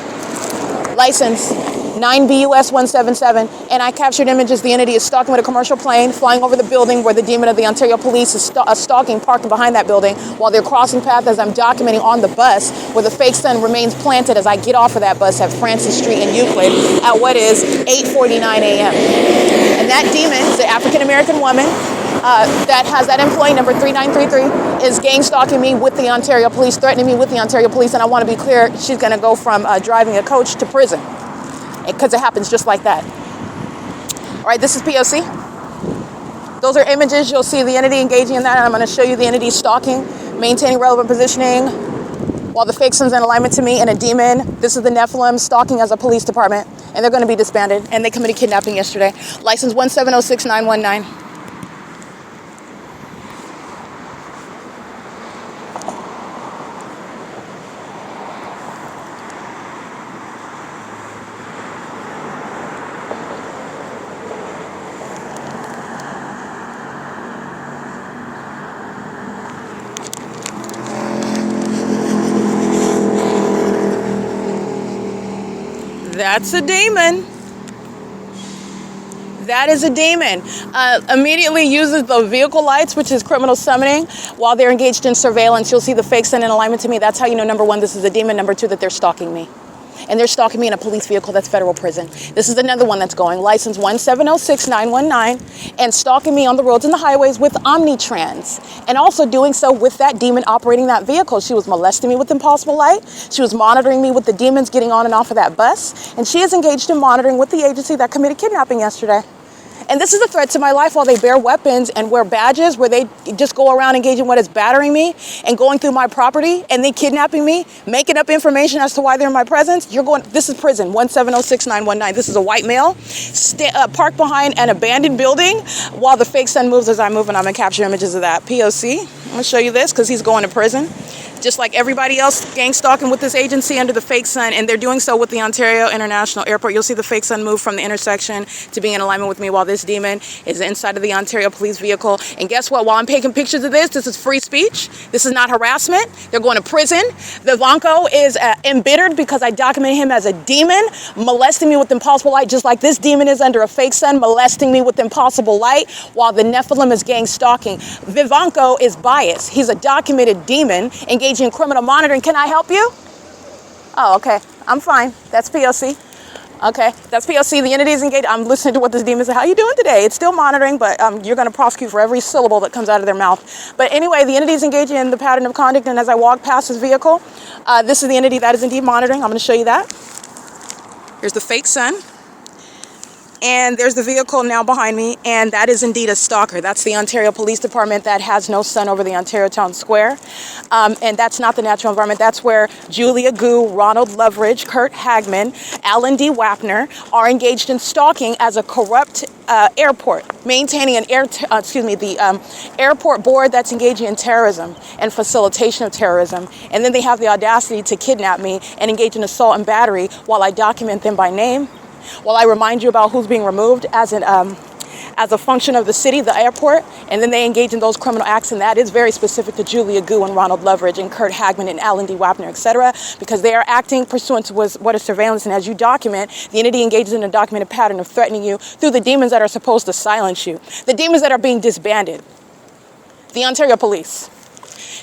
License 9BUS177, and I captured images. The entity is stalking with a commercial plane, flying over the building where the demon of the Ontario Police is stalking, parked behind that building, while they're crossing paths as I'm documenting on the bus, where the fake sun remains planted as I get off of that bus at Francis Street and Euclid at what is 8:49 a.m. And that demon is an African-American woman that has that employee number 3933, is gang stalking me with the Ontario Police, threatening me with the Ontario Police, and I want to be clear, she's going to go from driving a coach to prison. because it happens just like that. All right, this is P.O.C. Those are images. You'll see the entity engaging in that. And I'm going to show you the entity stalking, maintaining relevant positioning while the fake son's in alignment to me and a demon. This is the Nephilim stalking as a police department, and they're going to be disbanded. And they committed kidnapping yesterday. License 1706919. That's a demon. That is a demon. Immediately uses the vehicle lights, which is criminal summoning, while they're engaged in surveillance. You'll see the fake son in alignment to me. That's how you know, number one, this is a demon. Number two, that they're stalking me. And they're stalking me in a police vehicle. That's federal prison. This is another one that's going. License 1706919. And stalking me on the roads and the highways with OMNITRANS. And also doing so with that demon operating that vehicle. She was molesting me with impossible light. She was monitoring me with the demons getting on and off of that bus. And she is engaged in monitoring with the agency that committed kidnapping yesterday. And this is a threat to my life while they bear weapons and wear badges where they just go around engaging what is battering me and going through my property and then kidnapping me, making up information as to why they're in my presence. You're going, this is prison, 1706919. This is a white male parked behind an abandoned building while the fake son moves as I move, and I'm going to capture images of that. P.O.C. I'm going to show you this because he's going to prison. Just like everybody else gang stalking with this agency under the fake sun, and they're doing so with the Ontario International Airport. You'll see the fake sun move from the intersection to being in alignment with me while this demon is inside of the Ontario police vehicle. And guess what? While I'm taking pictures of this is free speech. This is not harassment. They're going to prison. The Vanko is embittered because I documented him as a demon, molesting me with impossible light, just like this demon is under a fake sun, molesting me with impossible light, while the Nephilim is gang stalking. Vivanko is biased. He's a documented demon engaged in criminal monitoring. Can I help you? Oh, okay. I'm fine. That's P.O.C. Okay, that's P.O.C. The entity is engaged. I'm listening to what this demon says. How you doing today? It's still monitoring, but you're going to prosecute for every syllable that comes out of their mouth. But anyway, the entity is engaging in the pattern of conduct, and as I walk past this vehicle, this is the entity that is indeed monitoring. I'm going to show you that. Here's the fake sun. And there's the vehicle now behind me, and that is indeed a stalker. That's the Ontario Police Department that has no sun over the Ontario Town Square. And that's not the natural environment. That's where Julia Gu, Ronald Loveridge, Kurt Hagman, Alan D. Wapner are engaged in stalking as a corrupt airport, maintaining an airport board that's engaging in terrorism and facilitation of terrorism. And then they have the audacity to kidnap me and engage in assault and battery while I document them by name. While I remind you about who's being removed as a function of the city, the airport, and then they engage in those criminal acts, and that is very specific to Julia Gu and Ronald Loveridge and Kurt Hagman and Alan D. Wapner, etc., because they are acting pursuant to what is surveillance, and as you document, the entity engages in a documented pattern of threatening you through the demons that are supposed to silence you, the demons that are being disbanded, the Ontario Police.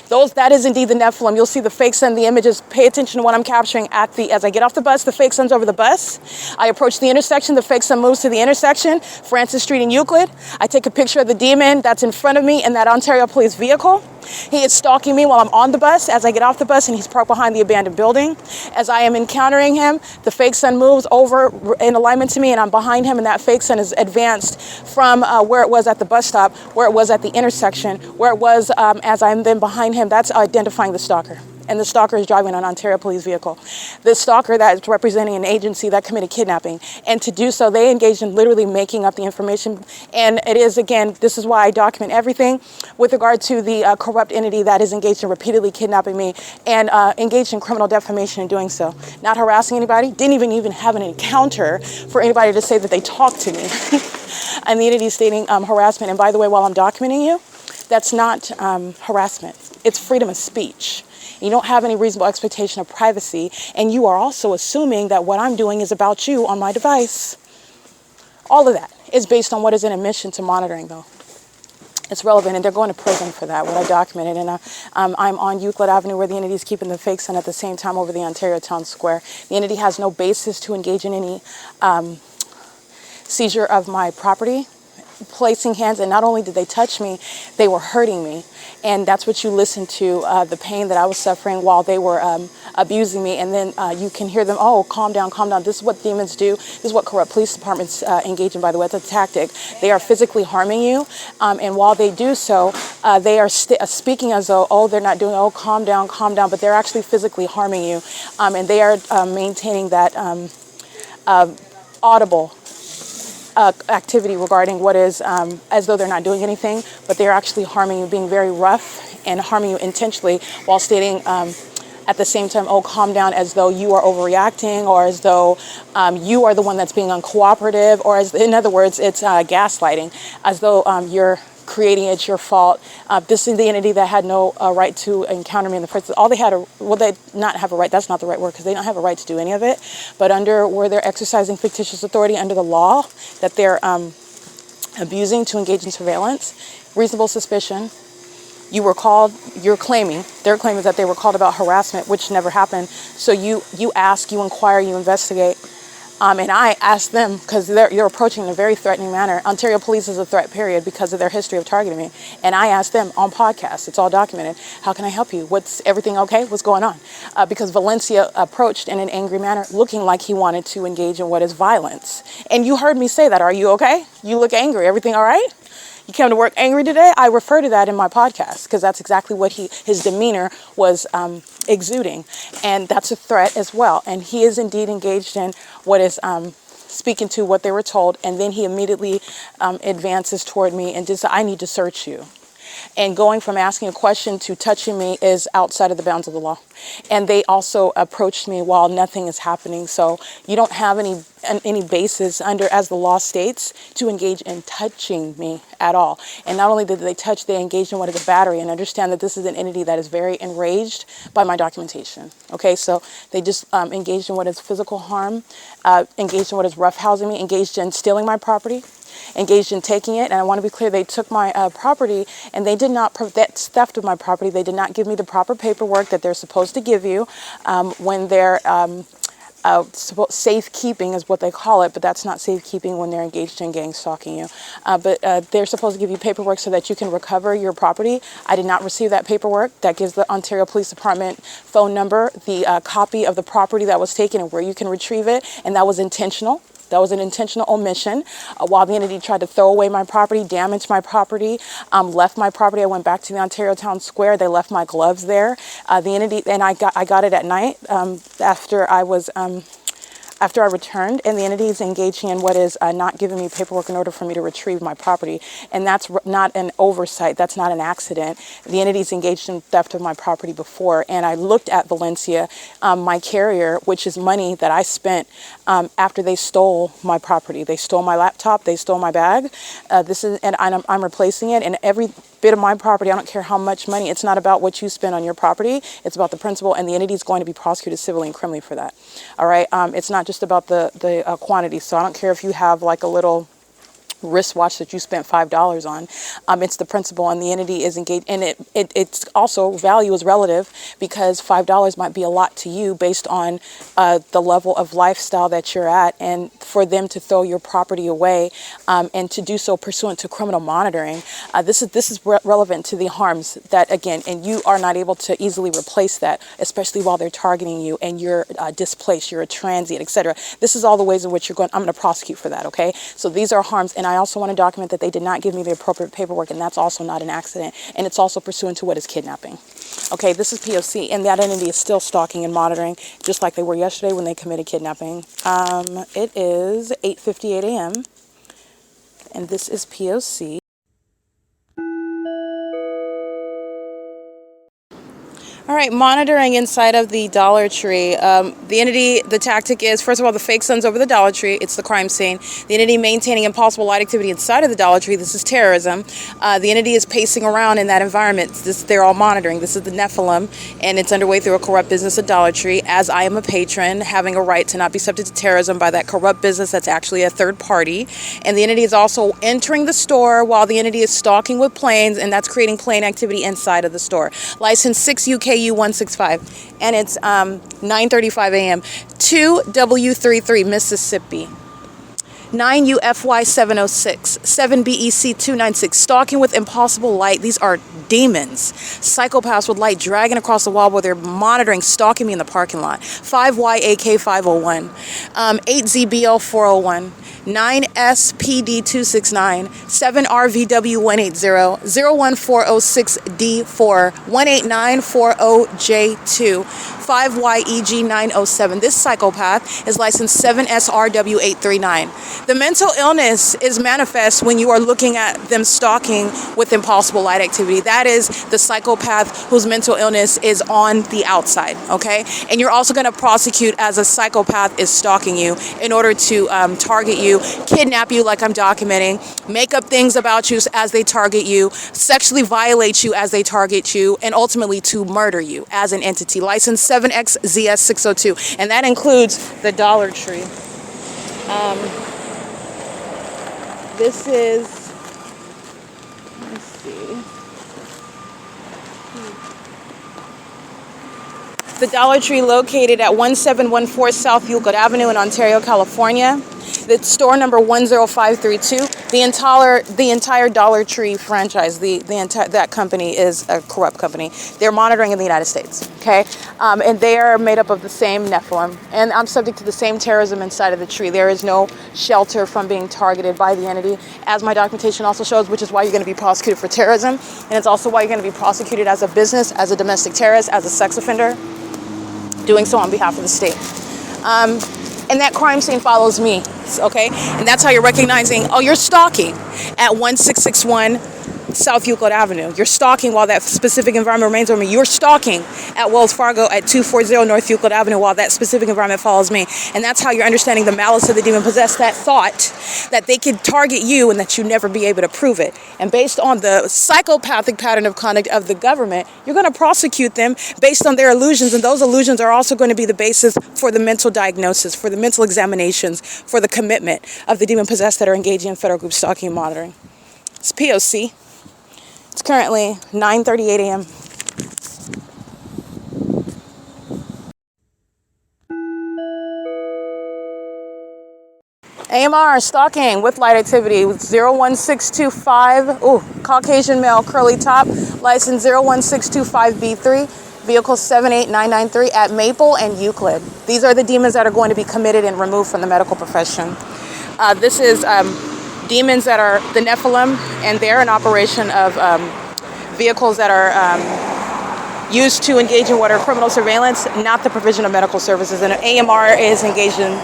That is indeed the Nephilim. You'll see the fake sun, the images. Pay attention to what I'm capturing as I get off the bus, the fake sun's over the bus. I approach the intersection, the fake sun moves to the intersection, Francis Street and Euclid. I take a picture of the demon that's in front of me in that Ontario Police vehicle. He is stalking me while I'm on the bus as I get off the bus, and he's parked behind the abandoned building. As I am encountering him, the fake sun moves over in alignment to me, and I'm behind him, and that fake sun is advanced from where it was at the bus stop, where it was at the intersection, where it was as I'm then behind him. That's identifying the stalker. And the stalker is driving an Ontario police vehicle. The stalker that is representing an agency that committed kidnapping. And to do so, they engaged in literally making up the information. And it is, again, this is why I document everything with regard to the corrupt entity that is engaged in repeatedly kidnapping me and engaged in criminal defamation in doing so. Not harassing anybody, didn't even have an encounter for anybody to say that they talked to me. And the entity is stating harassment. And by the way, while I'm documenting you, that's not harassment. It's freedom of speech. You don't have any reasonable expectation of privacy, and you are also assuming that what I'm doing is about you on my device. All of that is based on what is an admission to monitoring, though. It's relevant, and they're going to prison for that, what I documented. And I'm on Euclid Avenue where the entity is keeping the fake sun at the same time over the Ontario Town Square. The entity has no basis to engage in any seizure of my property placing hands, and not only did they touch me, they were hurting me. And that's what you listen to, the pain that I was suffering while they were abusing me. And then you can hear them, oh, calm down, calm down. This is what demons do. This is what corrupt police departments engage in, by the way. It's a tactic. They are physically harming you. And while they do so, they are speaking as though, oh, they're not doing, oh, calm down, but they're actually physically harming you. And they are maintaining that audible activity regarding what is as though they're not doing anything, but they're actually harming you, being very rough and harming you intentionally while stating at the same time, oh, calm down, as though you are overreacting, or as though you are the one that's being uncooperative, or as, in other words, it's gaslighting, as though you're creating it's your fault. This is the entity that had no right to encounter me in the first place. All they had, they not have a right, that's not the right word, because they don't have a right to do any of it, but where they're exercising fictitious authority under the law that they're abusing to engage in surveillance, reasonable suspicion. You were called, they're claiming that they were called about harassment, which never happened. So you ask, you inquire, you investigate. And I asked them, because they're approaching in a very threatening manner. Ontario Police is a threat, period, because of their history of targeting me. And I asked them on podcasts, it's all documented, how can I help you? What's everything okay? What's going on? Because Valencia approached in an angry manner, looking like he wanted to engage in what is violence. And you heard me say that, are you okay? You look angry, everything all right? You came to work angry today? I refer to that in my podcast because that's exactly what his demeanor was exuding. And that's a threat as well. And he is indeed engaged in what is speaking to what they were told. And then he immediately advances toward me and just, I need to search you. And going from asking a question to touching me is outside of the bounds of the law. And they also approached me while nothing is happening. So you don't have any basis as the law states, to engage in touching me at all. And not only did they touch, they engaged in what is a battery. And understand that this is an entity that is very enraged by my documentation. Okay, so they just engaged in what is physical harm, engaged in what is roughhousing me, engaged in stealing my property, engaged in taking it. And I want to be clear, they took my property, and they did not, that's theft of my property. They did not give me the proper paperwork that they're supposed to give you when they're safekeeping is what they call it, but that's not safekeeping when they're engaged in gang stalking you. But they're supposed to give you paperwork so that you can recover your property. I did not receive that paperwork. That gives the Ontario Police Department phone number, the copy of the property that was taken and where you can retrieve it, and that was intentional. That was an intentional omission. While the entity tried to throw away my property, damage my property, left my property. I went back to the Ontario Town Square. They left my gloves there. The entity, and I got it at night after I returned, and the entity is engaging in what is not giving me paperwork in order for me to retrieve my property. And that's not an oversight. That's not an accident. The entity is engaged in theft of my property before. And I looked at Valencia, my carrier, which is money that I spent after they stole my property. They stole my laptop. They stole my bag. And I'm replacing it. And every bit of my property, I don't care how much money, it's not about what you spend on your property, it's about the principal, and the entity is going to be prosecuted civilly and criminally for that. All right, it's not just about the quantity. So I don't care if you have like a little wristwatch that you spent $5 on. It's the principal, and the entity is engaged, and it's also, value is relative, because $5 might be a lot to you based on the level of lifestyle that you're at, and for them to throw your property away and to do so pursuant to criminal monitoring, this is relevant to the harms that, again, and you are not able to easily replace that, especially while they're targeting you and you're displaced, you're a transient, etc. This is all the ways in which I'm going to prosecute for that. Okay, so these are harms, and I also want to document that they did not give me the appropriate paperwork, and that's also not an accident, and it's also pursuant to what is kidnapping. Okay, this is P.O.C, and that entity is still stalking and monitoring, just like they were yesterday when they committed kidnapping. It is 8:58 a.m., and this is P.O.C. All right, monitoring inside of the Dollar Tree. The entity, the tactic is, first of all, the fake sun's over the Dollar Tree. It's the crime scene. The entity maintaining impossible light activity inside of the Dollar Tree. This is terrorism. The entity is pacing around in that environment. They're all monitoring. This is the Nephilim, and it's underway through a corrupt business at Dollar Tree. As I am a patron, having a right to not be subject to terrorism by that corrupt business that's actually a third party. And the entity is also entering the store while the entity is stalking with planes, and that's creating plane activity inside of the store. License 6 UKU 165, and it's 9:35 a.m. 2W33 Mississippi. 9UFY 706, 7BEC 296, stalking with impossible light. These are demons, psychopaths with light dragging across the wall where they're monitoring, stalking me in the parking lot. 5YAK 501, 8ZBL 401, 9SPD 269, 7RVW 180, 01406D4, 18940J2, 5YEG 907. This psychopath is licensed 7SRW 839. The mental illness is manifest when you are looking at them stalking with impossible light activity. That is the psychopath whose mental illness is on the outside, okay? And you're also going to prosecute as a psychopath is stalking you in order to target you, kidnap you like I'm documenting, make up things about you as they target you, sexually violate you as they target you, and ultimately to murder you as an entity. License 7XZS 602, and that includes the Dollar Tree. This is, let's see, the Dollar Tree located at 1714 South Euclid Avenue in Ontario, California. The store number 10532. The entire Dollar Tree franchise, that company is a corrupt company. They're monitoring in the United States, okay? And they are made up of the same Nephilim. And I'm subject to the same terrorism inside of the tree. There is no shelter from being targeted by the entity, as my documentation also shows, which is why you're going to be prosecuted for terrorism. And it's also why you're going to be prosecuted as a business, as a domestic terrorist, as a sex offender, doing so on behalf of the state. And that crime scene follows me, okay? And that's how you're recognizing, oh, you're stalking at 1661 South Euclid Avenue. You're stalking while that specific environment remains over me. You're stalking at Wells Fargo at 240 North Euclid Avenue while that specific environment follows me. And that's how you're understanding the malice of the demon possessed, that thought that they could target you and that you never be able to prove it. And based on the psychopathic pattern of conduct of the government, you're going to prosecute them based on their illusions. And those illusions are also going to be the basis for the mental diagnosis, for the mental examinations, for the commitment of the demon possessed that are engaging in federal group stalking and monitoring. It's P.O.C. It's currently 9:38 a.m. AMR stalking with light activity with 01625. Caucasian male, curly top, license 01625B3, vehicle 78993 at Maple and Euclid. These are the demons that are going to be committed and removed from the medical profession. This is demons that are the Nephilim, and they're an operation of vehicles that are used to engage in what are criminal surveillance, not the provision of medical services. And AMR is engaged in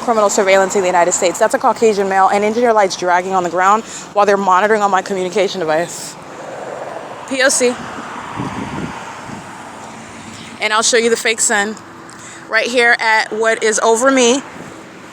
criminal surveillance in the United States. That's a Caucasian male, and engineer lights dragging on the ground while they're monitoring on my communication device. P.O.C. And I'll show you the fake sun right here at what is over me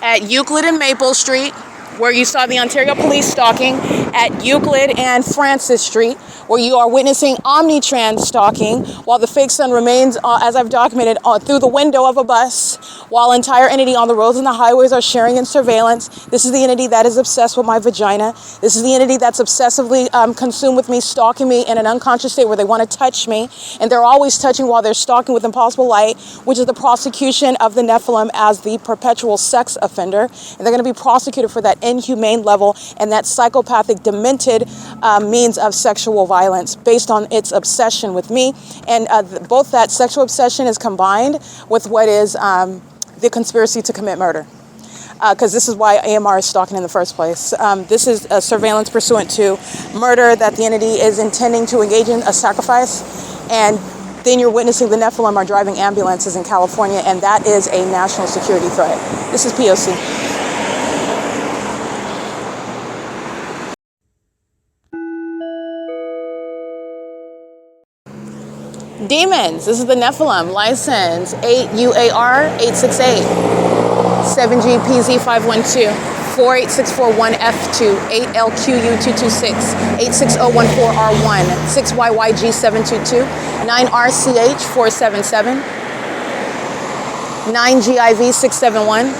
at Euclid and Maple Street, where you saw the Ontario police stalking, at Euclid and Francis Street, where you are witnessing OMNITRANS stalking, while the fake sun remains, as I've documented, through the window of a bus, while entire entity on the roads and the highways are sharing in surveillance. This is the entity that is obsessed with my vagina. This is the entity that's obsessively consumed with me, stalking me in an unconscious state where they want to touch me. And they're always touching while they're stalking with impossible light, which is the prosecution of the Nephilim as the perpetual sex offender. And they're going to be prosecuted for that inhumane level and that psychopathic, demented means of sexual violence based on its obsession with me. And both that sexual obsession is combined with what is the conspiracy to commit murder. Because this is why AMR is stalking in the first place. This is a surveillance pursuant to murder that the entity is intending to engage in a sacrifice. And then you're witnessing the Nephilim are driving ambulances in California, and that is a national security threat. This is P.O.C. Demons, this is the Nephilim, license 8UAR868, 7GPZ512, 48641F2, 8LQU226, 86014R1, 6YYG722, 9RCH477, 9GIV671,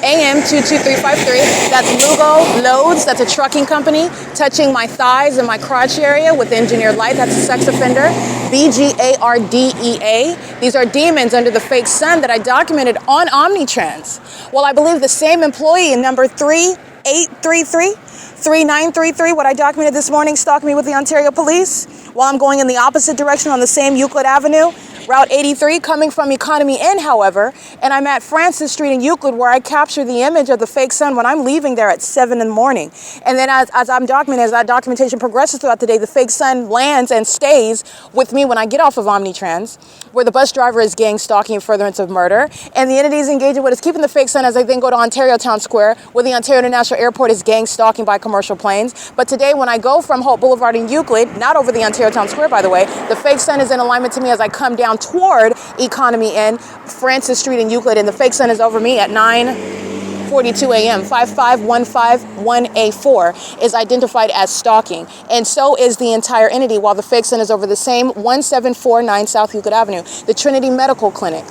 AM 22353. That's Lugo Loads. That's a trucking company. Touching my thighs and my crotch area with engineered light. That's a sex offender. BGARDEA. These are demons under the fake sun that I documented on OMNITRANS. Well, I believe the same employee, number 3833, what I documented this morning, stalked me with the Ontario Police while I'm going in the opposite direction on the same Euclid Avenue. Route 83, coming from Economy Inn, however, and I'm at Francis Street in Euclid where I capture the image of the fake sun when I'm leaving there at 7 in the morning. And then as I'm documenting, as that documentation progresses throughout the day, the fake sun lands and stays with me when I get off of OMNITRANS, where the bus driver is gang stalking in furtherance of murder, and the entity is engaged in what is keeping the fake sun as I then go to Ontario Town Square, where the Ontario International Airport is gang stalking by commercial planes. But today, when I go from Hope Boulevard in Euclid, not over the Ontario Town Square, by the way, the fake sun is in alignment to me as I come down toward Economy Inn, Francis Street in Euclid, and the fake sun is over me at 9:42 a.m. 55151A4 is identified as stalking, and so is the entire entity, while the fake sun is over the same 1749 South Euclid Avenue, the Trinity Medical Clinic,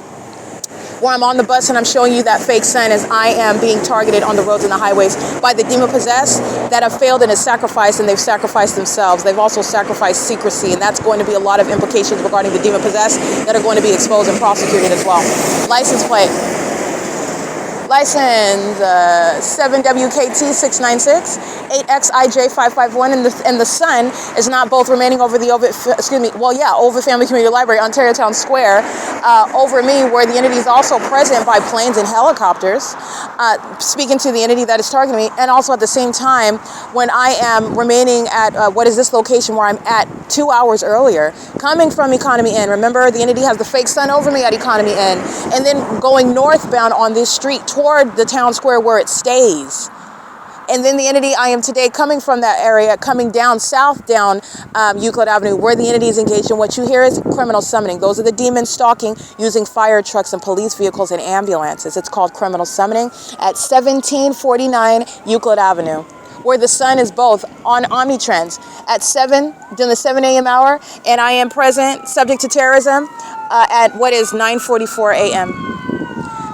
where I'm on the bus and I'm showing you that fake sun as I am being targeted on the roads and the highways by the demon-possessed that have failed and have sacrificed, and they've sacrificed themselves. They've also sacrificed secrecy, and that's going to be a lot of implications regarding the demon-possessed that are going to be exposed and prosecuted as well. License plate. License 7WKT696, 8XIJ551, and the sun is not both remaining over the OVITT Family Community Library, Ontario Town Square, over me, where the entity is also present by planes and helicopters, speaking to the entity that is targeting me, and also at the same time, when I am remaining at what is this location where I'm at 2 hours earlier, coming from Economy Inn. Remember, the entity has the fake sun over me at Economy Inn, and then going northbound on this street toward the town square where it stays. And then the entity I am today coming from that area, coming down south down Euclid Avenue, where the entity is engaged in what you hear is criminal summoning. Those are the demons stalking using fire trucks and police vehicles and ambulances. It's called criminal summoning at 1749 Euclid Avenue, where the sun is both on OMNITRANS at 7, during the 7 a.m. hour, and I am present, subject to terrorism, at what is 9:44 a.m.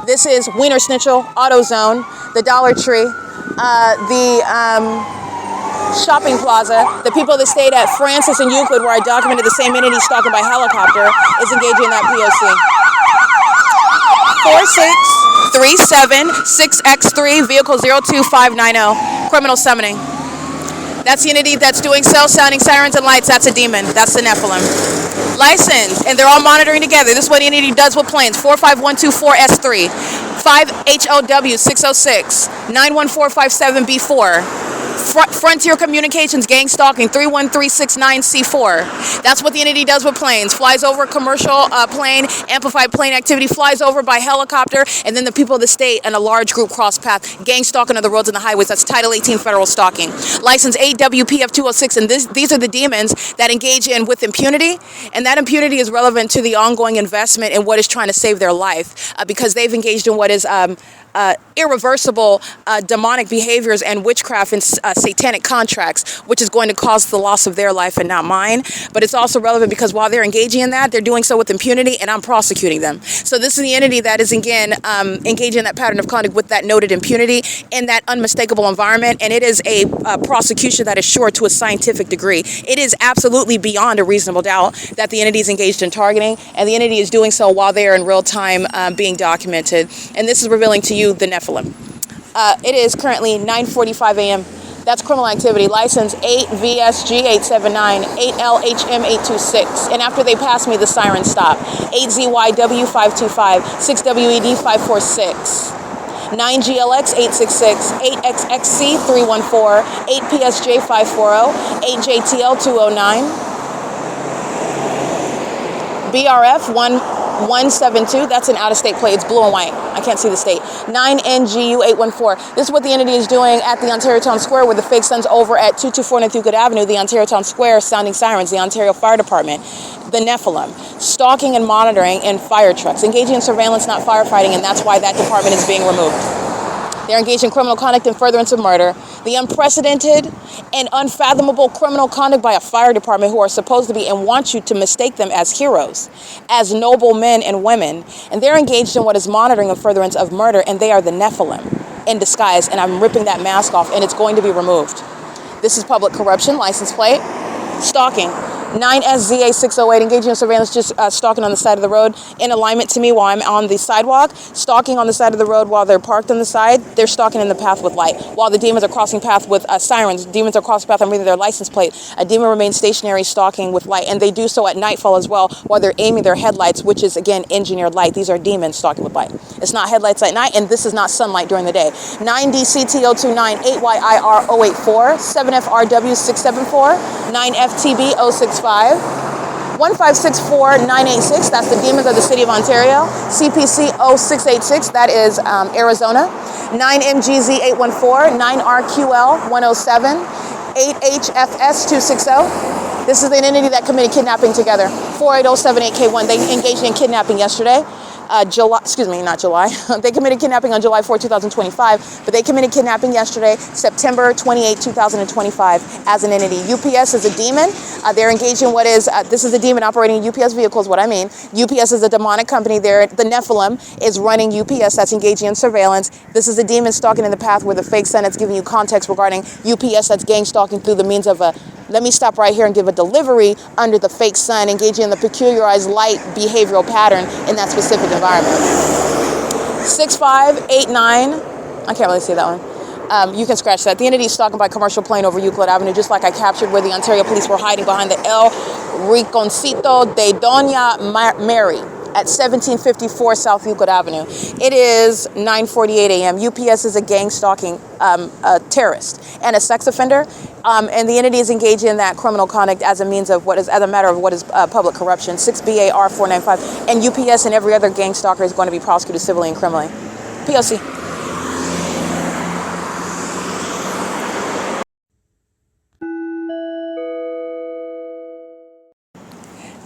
This is Wiener Schnitzel, AutoZone, the Dollar Tree, the shopping plaza. The people that stayed at Francis and Euclid, where I documented the same entity stalking by helicopter, is engaging in that P.O.C. 46376X3, vehicle 02590, criminal summoning. That's the entity that's doing so, sounding sirens and lights. That's a demon. That's the Nephilim. License, and they're all monitoring together. This is what the entity does with planes. 45124S3, 5HOW606, 91457B4. Frontier Communications gang stalking 31369C4. That's what the entity does with planes. Flies over commercial plane, amplified plane activity, flies over by helicopter, and then the people of the state and a large group cross path, gang stalking on the roads and the highways. That's Title 18 federal stalking. License 8WPF206, and these are the demons that engage in with impunity, and that impunity is relevant to the ongoing investment in what is trying to save their life, because they've engaged in what is irreversible demonic behaviors and witchcraft and satanic contracts, which is going to cause the loss of their life and not mine. But it's also relevant because while they're engaging in that, they're doing so with impunity, and I'm prosecuting them. So this is the entity that is, again, engaging in that pattern of conduct with that noted impunity in that unmistakable environment, and it is a prosecution that is sure to a scientific degree. It is absolutely beyond a reasonable doubt that the entity is engaged in targeting, and the entity is doing so while they are in real time being documented. And this is revealing to you the Nephilim. It is currently 9:45 a.m. That's criminal activity. License 8VSG879, 8LHM826. And after they pass me, the sirens stop. 8ZYW525, 6WED546. 9GLX866, 8XXC314, 8PSJ540, 8JTL209, BRF172, that's an out-of-state plate. It's blue and white. I can't see the state. 9NGU814. This is what the entity is doing at the Ontario Town Square, where the fake sun's over at 224 North Euclid Avenue, the Ontario Town Square, sounding sirens, the Ontario Fire Department, the Nephilim, stalking and monitoring in fire trucks, engaging in surveillance, not firefighting, and that's why that department is being removed. They're engaged in criminal conduct and furtherance of murder. The unprecedented and unfathomable criminal conduct by a fire department who are supposed to be and want you to mistake them as heroes, as noble men and women. And they're engaged in what is monitoring and furtherance of murder, and they are the Nephilim. in disguise, and I'm ripping that mask off, and it's going to be removed. This is public corruption, license plate, stalking. 9SZA608, engaging in surveillance, just stalking on the side of the road in alignment to me while I'm on the sidewalk, stalking on the side of the road while they're parked on the side. They're stalking in the path with light. While the demons are crossing path with sirens, demons are crossing path, I'm reading their license plate. A demon remains stationary, stalking with light, and they do so at nightfall as well while they're aiming their headlights, which is, again, engineered light. These are demons stalking with light. It's not headlights at night, and this is not sunlight during the day. 9DCT029, 8YIR084, 7FRW674, 9FTB065, 1564986, that's the demons of the city of Ontario. CPC 0686, that is Arizona. 9MGZ814, 9RQL 107, 8HFS 260. This is an entity that committed kidnapping together. 48078K1, they engaged in kidnapping yesterday. They committed kidnapping on July 4, 2025, but they committed kidnapping yesterday, September 28, 2025, as an entity. UPS is a demon. They're engaged in this is a demon operating UPS vehicles, what I mean. UPS is a demonic company. The Nephilim is running UPS, that's engaging in surveillance. This is a demon stalking in the path where the fake son that's giving you context regarding UPS that's gang stalking through the means of let me stop right here and give a delivery under the fake sun, engaging in the peculiarized light behavioral pattern in that specific environment. 6589, I can't really see that one. You can scratch that. The entity is stalking by commercial plane over Euclid Avenue, just like I captured where the Ontario police were hiding behind the El Rinconcito de Doña Mary at 1754 South Euclid Avenue. It is 9:48 a.m. UPS is a gang stalking terrorist and a sex offender, and the entity is engaged in that criminal conduct as a matter of what is public corruption. 6BAR 495, and UPS and every other gang stalker is going to be prosecuted civilly and criminally. P.O.C.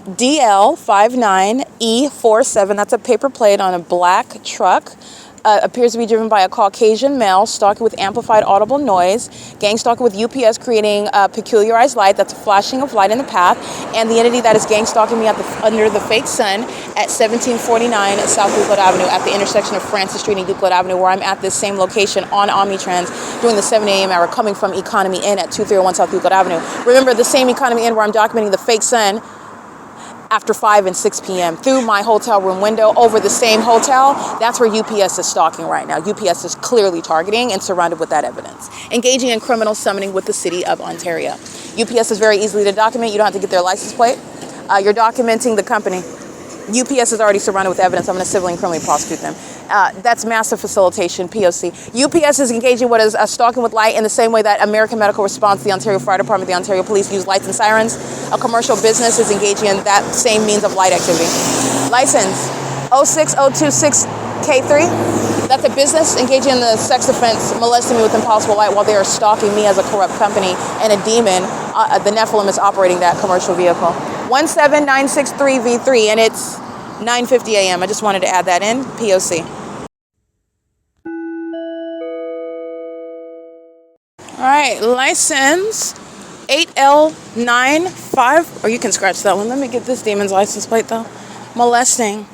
DL59E47, that's a paper plate on a black truck. Appears to be driven by a Caucasian male, stalking with amplified audible noise, gang stalking with UPS creating a peculiarized light, that's a flashing of light in the path, and the entity that is gang stalking me under the fake sun at 1749 South Euclid Avenue at the intersection of Francis Street and Euclid Avenue, where I'm at this same location on OMNITRANS during the 7 a.m. hour, coming from Economy Inn at 2301 South Euclid Avenue. Remember, the same Economy Inn where I'm documenting the fake sun after 5 and 6 p.m. through my hotel room window over the same hotel. That's where UPS is stalking right now. UPS is clearly targeting and surrounded with that evidence. Engaging in criminal summoning with the city of Ontario. UPS is very easily to document. You don't have to get their license plate. You're documenting the company. UPS is already surrounded with evidence. I'm going to civilly and criminally prosecute them. That's massive facilitation, P.O.C. UPS is engaging what is stalking with light in the same way that American Medical Response, the Ontario Fire Department, the Ontario Police use lights and sirens. A commercial business is engaging in that same means of light activity. License 06026K3. That's a business engaging in the sex offense, molesting me with impossible light while they are stalking me as a corrupt company, and a demon, the Nephilim, is operating that commercial vehicle. 17963V3, and it's 9:50 a.m. I just wanted to add that in. P.O.C. All right, license 8L95, or you can scratch that one. Let me get this demon's license plate though. Molesting,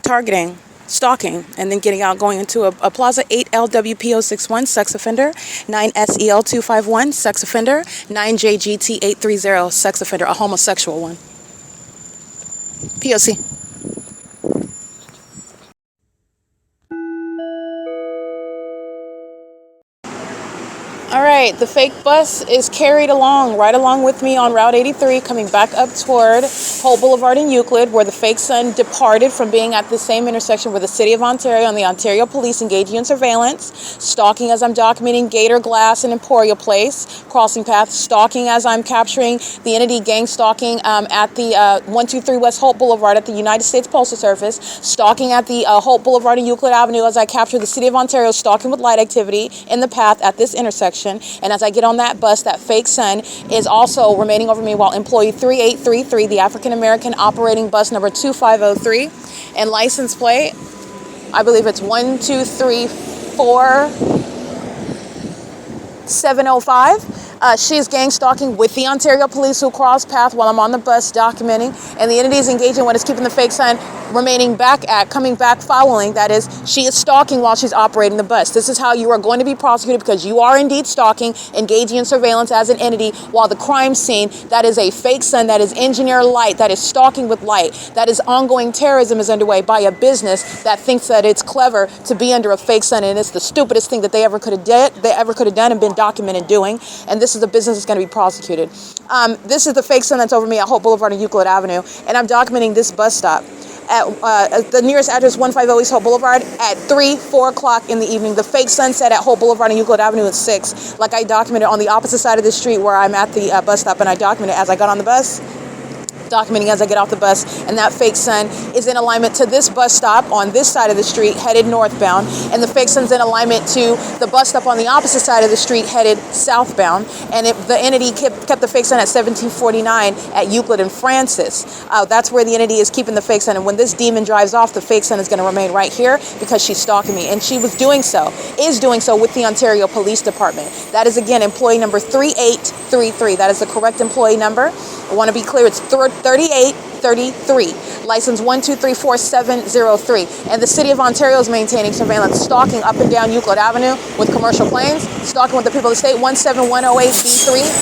targeting, stalking, and then getting out, going into a plaza. 8LWPO61, sex offender. 9SEL251, sex offender. 9JGT830, sex offender, a homosexual one. P.O.C. All right, the fake bus is carried along, right along with me on Route 83, coming back up toward Holt Boulevard in Euclid, where the fake son departed from being at the same intersection where the City of Ontario and the Ontario Police engaging in surveillance, stalking as I'm documenting Gator Glass and Emporia Place, crossing path, stalking as I'm capturing the entity gang stalking at the 123 West Holt Boulevard at the United States Postal Service, stalking at the Holt Boulevard in Euclid Avenue as I capture the City of Ontario stalking with light activity in the path at this intersection. And as I get on that bus, that fake son is also remaining over me while employee 3833, the African-American operating bus number 2503, and license plate, I believe it's 1234705. She is gang stalking with the Ontario police who cross path while I'm on the bus documenting, and the entity is engaging what is keeping the fake sign coming back following. That is, she is stalking while she's operating the bus. This is how you are going to be prosecuted, because you are indeed stalking, engaging in surveillance as an entity while the crime scene, that is a fake sun, that is engineer light, that is stalking with light, that is ongoing terrorism is underway by a business that thinks that it's clever to be under a fake sun, and it's the stupidest thing that they ever could have done and been documented doing. And this is a business that's going to be prosecuted. This is the fake sun that's over me at Hope Boulevard and Euclid Avenue, and I'm documenting this bus stop. At the nearest address, 150 East Hope Boulevard, at 4 o'clock in the evening. The fake sunset at Hope Boulevard and Euclid Avenue at 6. Like I documented on the opposite side of the street where I'm at the bus stop, and I documented as I got on the bus, documenting as I get off the bus, and that fake sun is in alignment to this bus stop on this side of the street headed northbound, and the fake sun's in alignment to the bus stop on the opposite side of the street headed southbound, and the entity kept the fake sun at 1749 at Euclid and Francis. That's where the entity is keeping the fake sun, and when this demon drives off, the fake sun is going to remain right here because she's stalking me, and she is doing so with the Ontario Police Department. That is, again, employee number 3833. That is the correct employee number. I want to be clear, it's 3833, license 1234703. And the City of Ontario is maintaining surveillance, stalking up and down Euclid Avenue with commercial planes, stalking with the people of the state, 17108B3,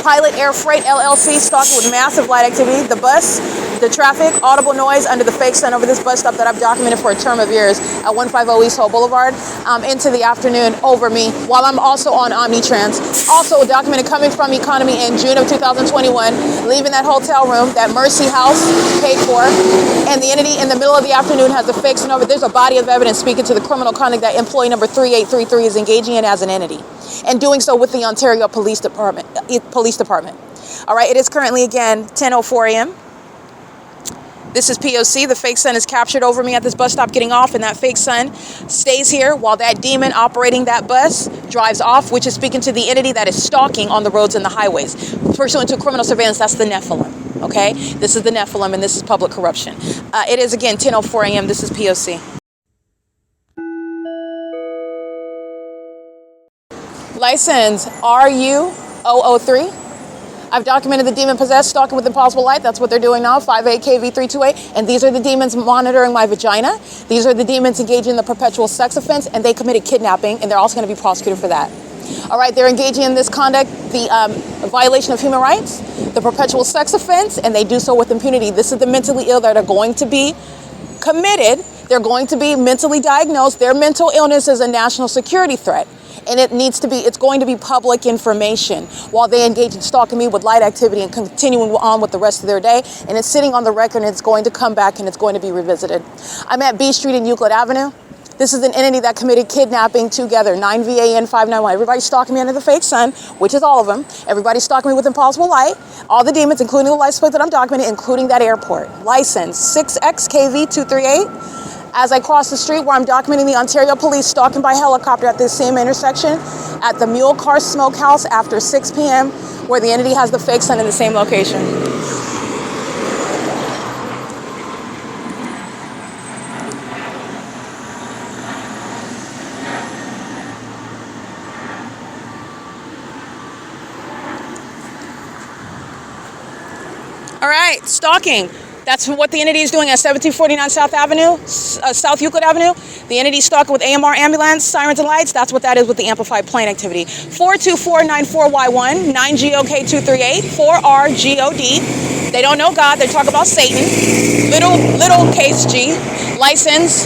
Pilot Air Freight LLC, stalking with massive light activity, the bus, the traffic, audible noise under the fake sun over this bus stop that I've documented for a term of years at 150 East Hope Boulevard, into the afternoon over me, while I'm also on OMNITRANS. Also documented coming from Economy in June of 2021, leaving that hotel room that Mercy House paid for, and the entity in the middle of the afternoon has the fake sun over. There's a body of evidence speaking to the criminal conduct that employee number 3833 is engaging in as an entity, and doing so with the Ontario Police Department. All right, it is currently, again, 10:04 a.m. This is P.O.C. The fake sun is captured over me at this bus stop getting off, and that fake sun stays here while that demon operating that bus drives off, which is speaking to the entity that is stalking on the roads and the highways. Pursuant to criminal surveillance, that's the Nephilim, okay? This is the Nephilim, and this is public corruption. It is, again, 10:04 a.m. This is P.O.C. License RU003. I've documented the demon possessed, stalking with impossible light. That's what they're doing now, 58KV328. And these are the demons monitoring my vagina. These are the demons engaging in the perpetual sex offense, and they committed kidnapping, and they're also going to be prosecuted for that. All right, they're engaging in this conduct, the violation of human rights, the perpetual sex offense, and they do so with impunity. This is the mentally ill that are going to be committed. They're going to be mentally diagnosed. Their mental illness is a national security threat. And it's going to be public information while they engage in stalking me with light activity and continuing on with the rest of their day. And it's sitting on the record, and it's going to come back, and it's going to be revisited. I'm at B Street and Euclid Avenue. This is an entity that committed kidnapping together, 9 VAN 591. Everybody's stalking me under the fake sun, which is all of them. Everybody's stalking me with impossible light. All the demons, including the license plate that I'm documenting, including that airport. License 6XKV238. As I cross the street where I'm documenting the Ontario Police stalking by helicopter at this same intersection at the Mule Car Smokehouse after 6 p.m., where the entity has the fake sun in the same location. All right, stalking. That's what the entity is doing at 1749 South Euclid Avenue. The entity is stalking with AMR ambulance, sirens and lights. That's what that is with the amplified plane activity. 42494Y1, 9GOK238, 4RGOD. They don't know God. They talk about Satan. Little case G. License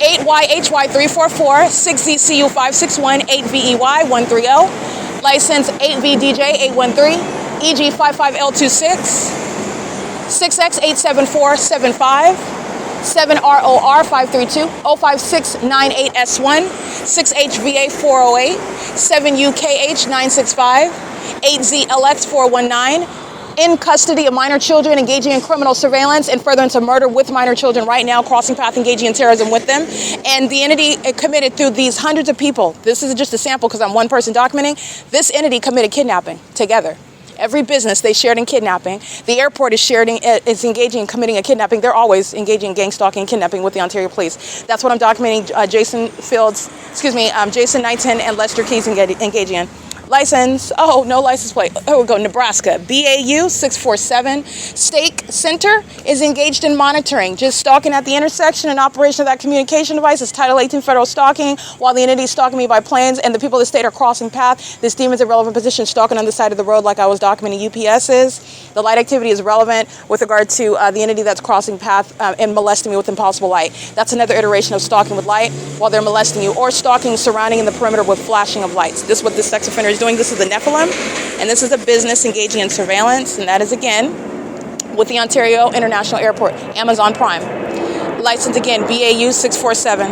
8YHY344, 6ZCU561, 8VEY130. License 8VDJ813, EG55L26. 6X87475, 7ROR532, 05698S1, 6HVA408, 7UKH965, 8ZLX419, in custody of minor children, engaging in criminal surveillance and furtherance of murder with minor children right now, crossing path, engaging in terrorism with them. And the entity committed through these hundreds of people. This is just a sample because I'm one person documenting. This entity committed kidnapping together. Every business they shared in kidnapping. The airport is engaging in committing a kidnapping. They're always engaging in gang stalking and kidnapping with the Ontario Police. That's what I'm documenting. Jason Knighton and Lester Keys engaging in. License, oh, no license plate. Oh, we go, Nebraska. BAU 647. Stake Center is engaged in monitoring, just stalking at the intersection and operation of that communication device is Title 18 federal stalking, while the entity is stalking me by planes and the people of the state are crossing path. This demon's irrelevant position stalking on the side of the road like I was documenting UPS's. The light activity is relevant with regard to the entity that's crossing path and molesting me with impossible light. That's another iteration of stalking with light while they're molesting you, or stalking surrounding in the perimeter with flashing of lights. This is what this sex offender is doing. This is the Nephilim, and this is a business engaging in surveillance, and that is again with the Ontario International Airport, Amazon Prime. License again, BAU 647.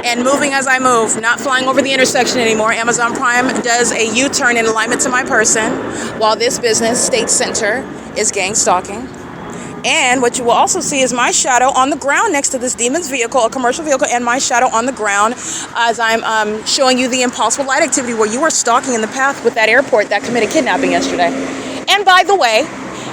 And moving as I move, not flying over the intersection anymore. Amazon Prime does a U-turn in alignment to my person, while this business, State Center, is gang stalking. And what you will also see is my shadow on the ground next to this demon's vehicle, a commercial vehicle, and my shadow on the ground as I'm showing you the impossible light activity where you were stalking in the path with that airport that committed kidnapping yesterday. And by the way,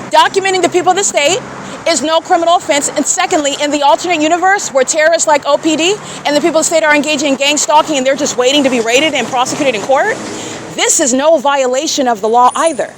documenting the people of the state is no criminal offense. And secondly, in the alternate universe where terrorists like OPD and the people of the state are engaging in gang stalking and they're just waiting to be raided and prosecuted in court, this is no violation of the law either.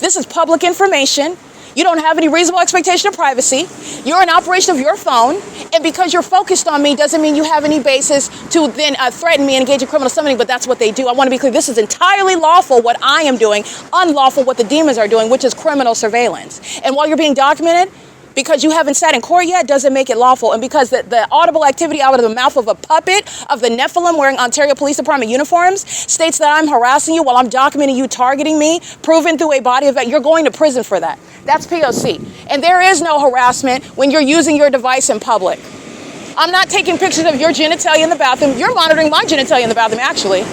This is public information. You don't have any reasonable expectation of privacy. You're an operation of your phone. And because you're focused on me doesn't mean you have any basis to then threaten me and engage in criminal summoning, but that's what they do. I want to be clear. This is entirely lawful what I am doing, unlawful what the demons are doing, which is criminal surveillance. And while you're being documented, because you haven't sat in court yet doesn't make it lawful. And because the audible activity out of the mouth of a puppet of the Nephilim wearing Ontario Police Department uniforms states that I'm harassing you while I'm documenting you targeting me, proven through a body of, you're going to prison for that. That's P.O.C. And there is no harassment when you're using your device in public. I'm not taking pictures of your genitalia in the bathroom. You're monitoring my genitalia in the bathroom, actually.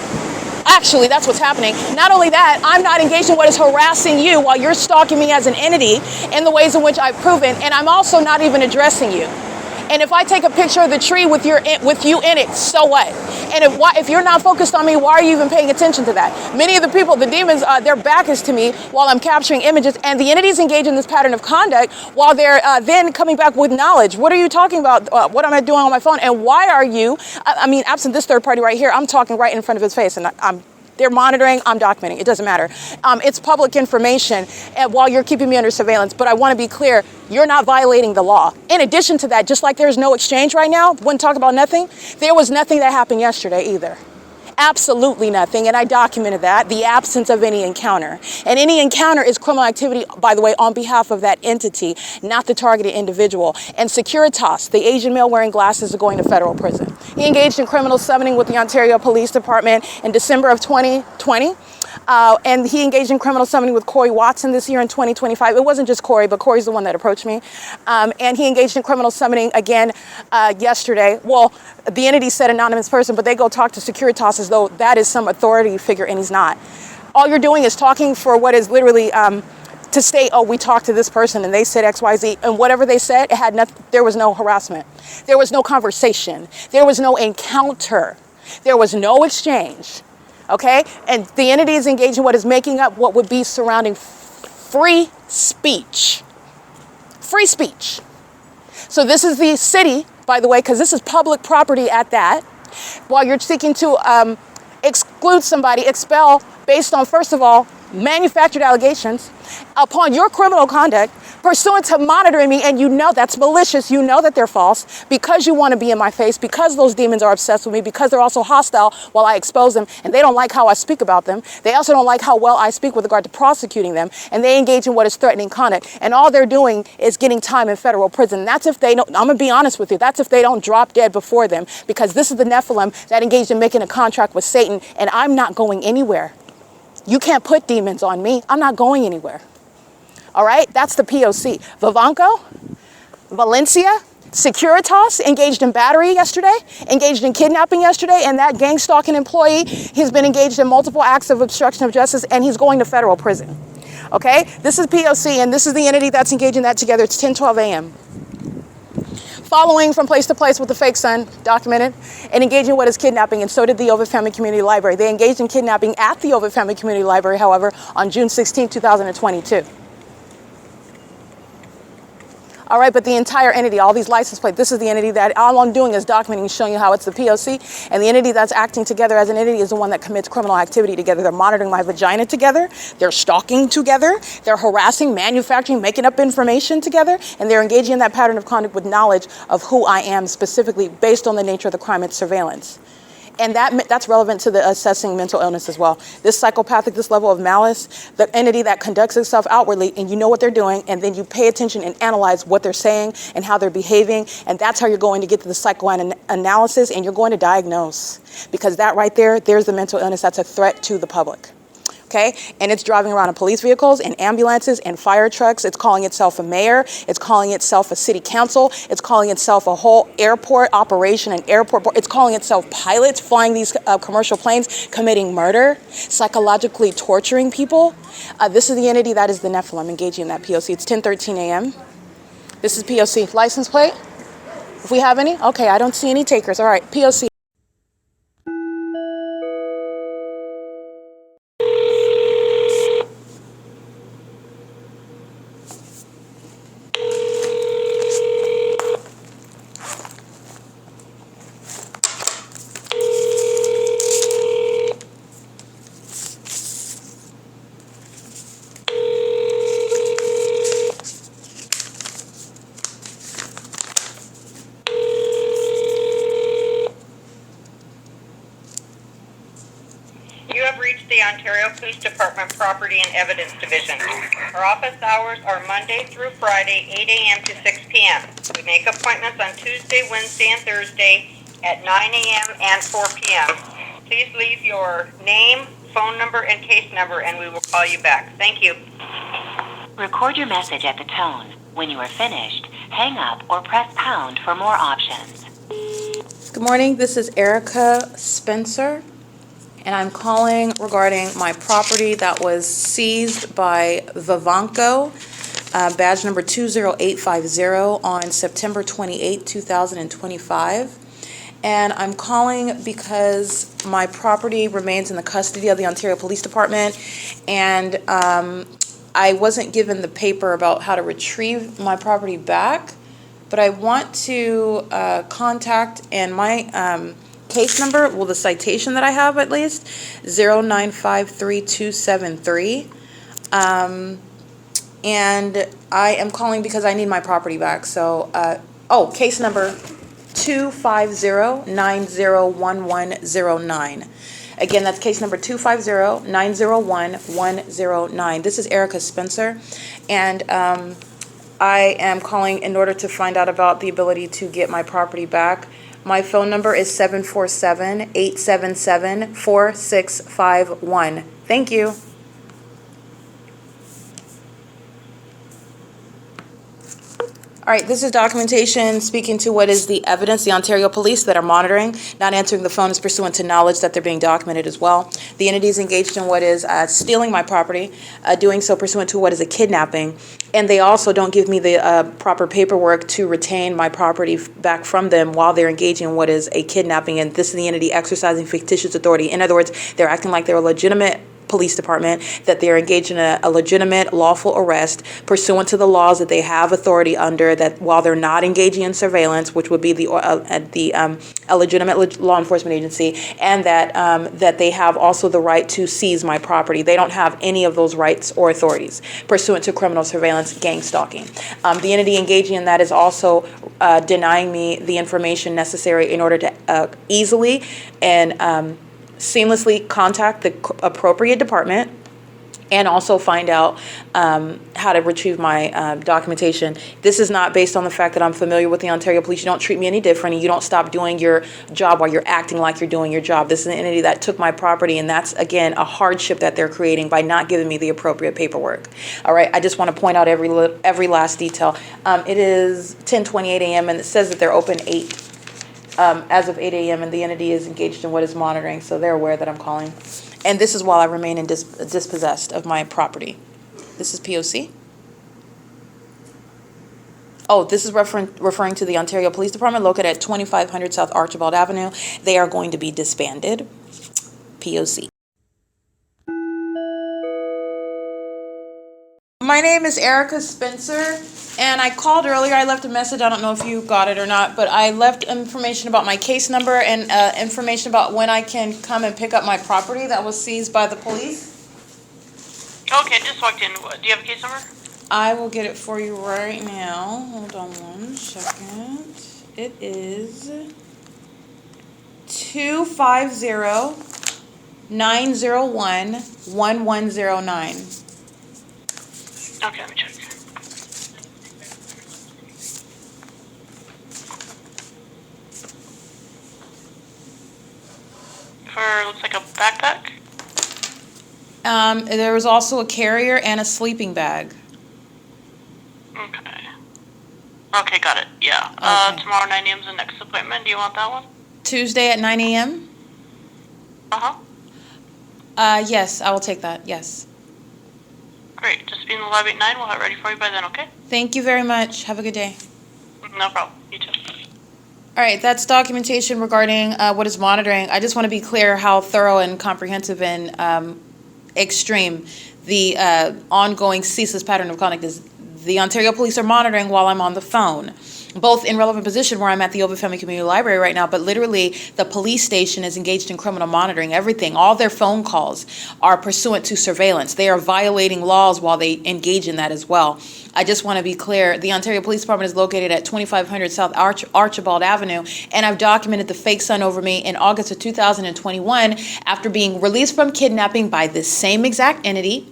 Actually, that's what's happening. Not only that, I'm not engaged in what is harassing you while you're stalking me as an entity in the ways in which I've proven, and I'm also not even addressing you. And if I take a picture of the tree with you in it, so what? And if you're not focused on me, why are you even paying attention to that? Many of the people, the demons, their back is to me while I'm capturing images, and the entities engage in this pattern of conduct while they're then coming back with knowledge. What are you talking about? What am I doing on my phone? And why are you, absent this third party right here, I'm talking right in front of his face, and they're monitoring, I'm documenting, it doesn't matter. It's public information while you're keeping me under surveillance, but I want to be clear, you're not violating the law. In addition to that, just like there's no exchange right now, wouldn't talk about nothing, there was nothing that happened yesterday either. Absolutely nothing, and I documented that, the absence of any encounter. And any encounter is criminal activity, by the way, on behalf of that entity, not the targeted individual. And Securitas, the Asian male wearing glasses, is going to federal prison. He engaged in criminal summoning with the Ontario Police Department in December of 2020. And he engaged in criminal summoning with Corey Watson this year in 2025. It wasn't just Corey, but Corey's the one that approached me. And he engaged in criminal summoning again yesterday. Well, the entity said anonymous person, but they go talk to Securitas as though that is some authority figure, and he's not. All you're doing is talking for what is literally to state, oh, we talked to this person and they said X, Y, Z, and whatever they said, it had nothing. There was no harassment. There was no conversation. There was no encounter. There was no exchange. Okay? And the entity is engaged in what is making up what would be surrounding free speech. Free speech. So this is the city, by the way, because this is public property at that, while you're seeking to exclude somebody, expel based on, first of all, manufactured allegations upon your criminal conduct pursuant to monitoring me, and you know that's malicious, you know that they're false, because you want to be in my face, because those demons are obsessed with me, because they're also hostile while I expose them, and they don't like how I speak about them. They also don't like how well I speak with regard to prosecuting them, and they engage in what is threatening conduct, and all they're doing is getting time in federal prison. That's if they don't, I'm going to be honest with you, that's if they don't drop dead before them, because this is the Nephilim that engaged in making a contract with Satan, and I'm not going anywhere. You can't put demons on me. I'm not going anywhere. All right? That's the P.O.C. Vivanco, Valencia, Securitas engaged in battery yesterday, engaged in kidnapping yesterday, and that gang stalking employee has been engaged in multiple acts of obstruction of justice, and he's going to federal prison. Okay? This is P.O.C., and this is the entity that's engaged in that together. It's 10:12 a.m. Following from place to place with the fake son, documented, and engaging in what is kidnapping, and so did the OVITT Family Community Library. They engaged in kidnapping at the OVITT Family Community Library, however, on June 16, 2022. All right, but the entire entity, all these license plates, this is the entity that all I'm doing is documenting, showing you how it's the P.O.C. And the entity that's acting together as an entity is the one that commits criminal activity together. They're monitoring my vagina together. They're stalking together. They're harassing, manufacturing, making up information together. And they're engaging in that pattern of conduct with knowledge of who I am specifically based on the nature of the crime and surveillance. And that's relevant to the assessing mental illness as well. This psychopathic, this level of malice, the entity that conducts itself outwardly, and you know what they're doing, and then you pay attention and analyze what they're saying and how they're behaving, and that's how you're going to get to the psychoanalysis, and you're going to diagnose. Because that right there, there's the mental illness that's a threat to the public. Okay, and it's driving around in police vehicles and ambulances and fire trucks. It's calling itself a mayor. It's calling itself a city council. It's calling itself a whole airport operation, an airport board. It's calling itself pilots flying these commercial planes, committing murder, psychologically torturing people. This is the entity that is the Nephilim engaging in that P.O.C. It's 10:13 a.m. This is P.O.C. License plate. If we have any, okay, I don't see any takers. All right, P.O.C. You have reached the Ontario Police Department Property and Evidence Division. Our office hours are Monday through Friday, 8 a.m. to 6 p.m. We make appointments on Tuesday, Wednesday, and Thursday at 9 a.m. and 4 p.m. Please leave your name, phone number, and case number, and we will call you back. Thank you. Record your message at the tone. When you are finished, hang up or press pound for more options. Good morning. This is Erica Spencer, and I'm calling regarding my property that was seized by Vivanco, badge number 20850 on September 28, 2025. And I'm calling because my property remains in the custody of the Ontario Police Department, and I wasn't given the paper about how to retrieve my property back, but I want to contact, and my case number, well, the citation that I have at least, 0953273. And I am calling because I need my property back. So, case number 250901109. Again, that's case number 250901109. This is Erica Spencer, and I am calling in order to find out about the ability to get my property back. My phone number is 747-877-4651. Thank you. All right, this is documentation speaking to what is the evidence, the Ontario Police that are monitoring. Not answering the phone is pursuant to knowledge that they're being documented as well. The entity is engaged in what is stealing my property, doing so pursuant to what is a kidnapping. And they also don't give me the proper paperwork to retain my property back from them while they're engaging in what is a kidnapping. And this is the entity exercising fictitious authority. In other words, they're acting like they're a legitimate police department, that they're engaged in a legitimate lawful arrest pursuant to the laws that they have authority under, that while they're not engaging in surveillance, which would be a legitimate law enforcement agency, and that they have also the right to seize my property. They don't have any of those rights or authorities pursuant to criminal surveillance, gang stalking. The entity engaging in that is also denying me the information necessary in order to easily and seamlessly contact the appropriate department and also find out how to retrieve my documentation. This is not based on the fact that I'm familiar with the Ontario Police. You don't treat me any different, and you don't stop doing your job while you're acting like you're doing your job. This is an entity that took my property, and that's, again, a hardship that they're creating by not giving me the appropriate paperwork. All right, I just want to point out every last detail. It is 10:28 a.m., and it says that they're open as of 8 a.m. and the entity is engaged in what is monitoring, so they're aware that I'm calling. And this is while I remain dispossessed of my property. This is P.O.C. Oh, this is referring to the Ontario Police Department located at 2500 South Archibald Avenue. They are going to be disbanded. P.O.C. My name is Erica Spencer, And I called earlier, I left a message, I don't know if you got it or not, but I left information about my case number and information about when I can come and pick up my property that was seized by the police. Okay, just walked in. Do you have a case number? I will get it for you right now. Hold on one second. It is 250-901-1109. Okay, let me check. For, looks like a backpack? There was also a carrier and a sleeping bag. Okay. Okay, got it. Yeah. Okay. Tomorrow 9 a.m. is the next appointment. Do you want that one? Tuesday at 9 a.m.? Uh-huh. Yes, I will take that, yes. Great. Just be in the lobby at 9. We'll have it ready for you by then, okay? Thank you very much. Have a good day. No problem. You too. All right, that's documentation regarding what is monitoring. I just want to be clear how thorough and comprehensive and extreme the ongoing ceaseless pattern of conduct is. The Ontario Police are monitoring while I'm on the phone, both in relevant position where I'm at the OVITT Family Community Library right now, but literally the police station is engaged in criminal monitoring. Everything, all their phone calls are pursuant to surveillance. They are violating laws while they engage in that as well. I just want to be clear, the Ontario Police Department is located at 2500 South Archibald Avenue, and I've documented the fake son over me in August of 2021 after being released from kidnapping by this same exact entity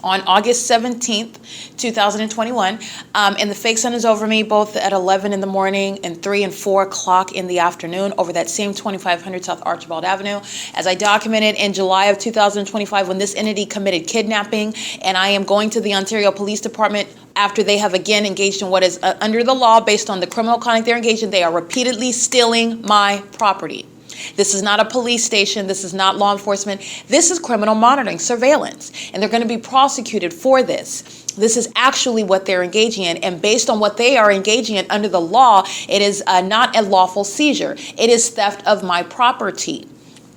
on August 17th, 2021, and the fake son is over me both at 11 in the morning and 3 and 4 o'clock in the afternoon over that same 2500 South Archibald Avenue. As I documented in July of 2025 when this entity committed kidnapping, and I am going to the Ontario Police Department after they have again engaged in what is under the law based on the criminal conduct they're engaged in. They are repeatedly stealing my property. This is not a police station. This is not law enforcement. This is criminal monitoring, surveillance, and they're going to be prosecuted for this. This is actually what they're engaging in, and based on what they are engaging in under the law, it is not a lawful seizure. It is theft of my property.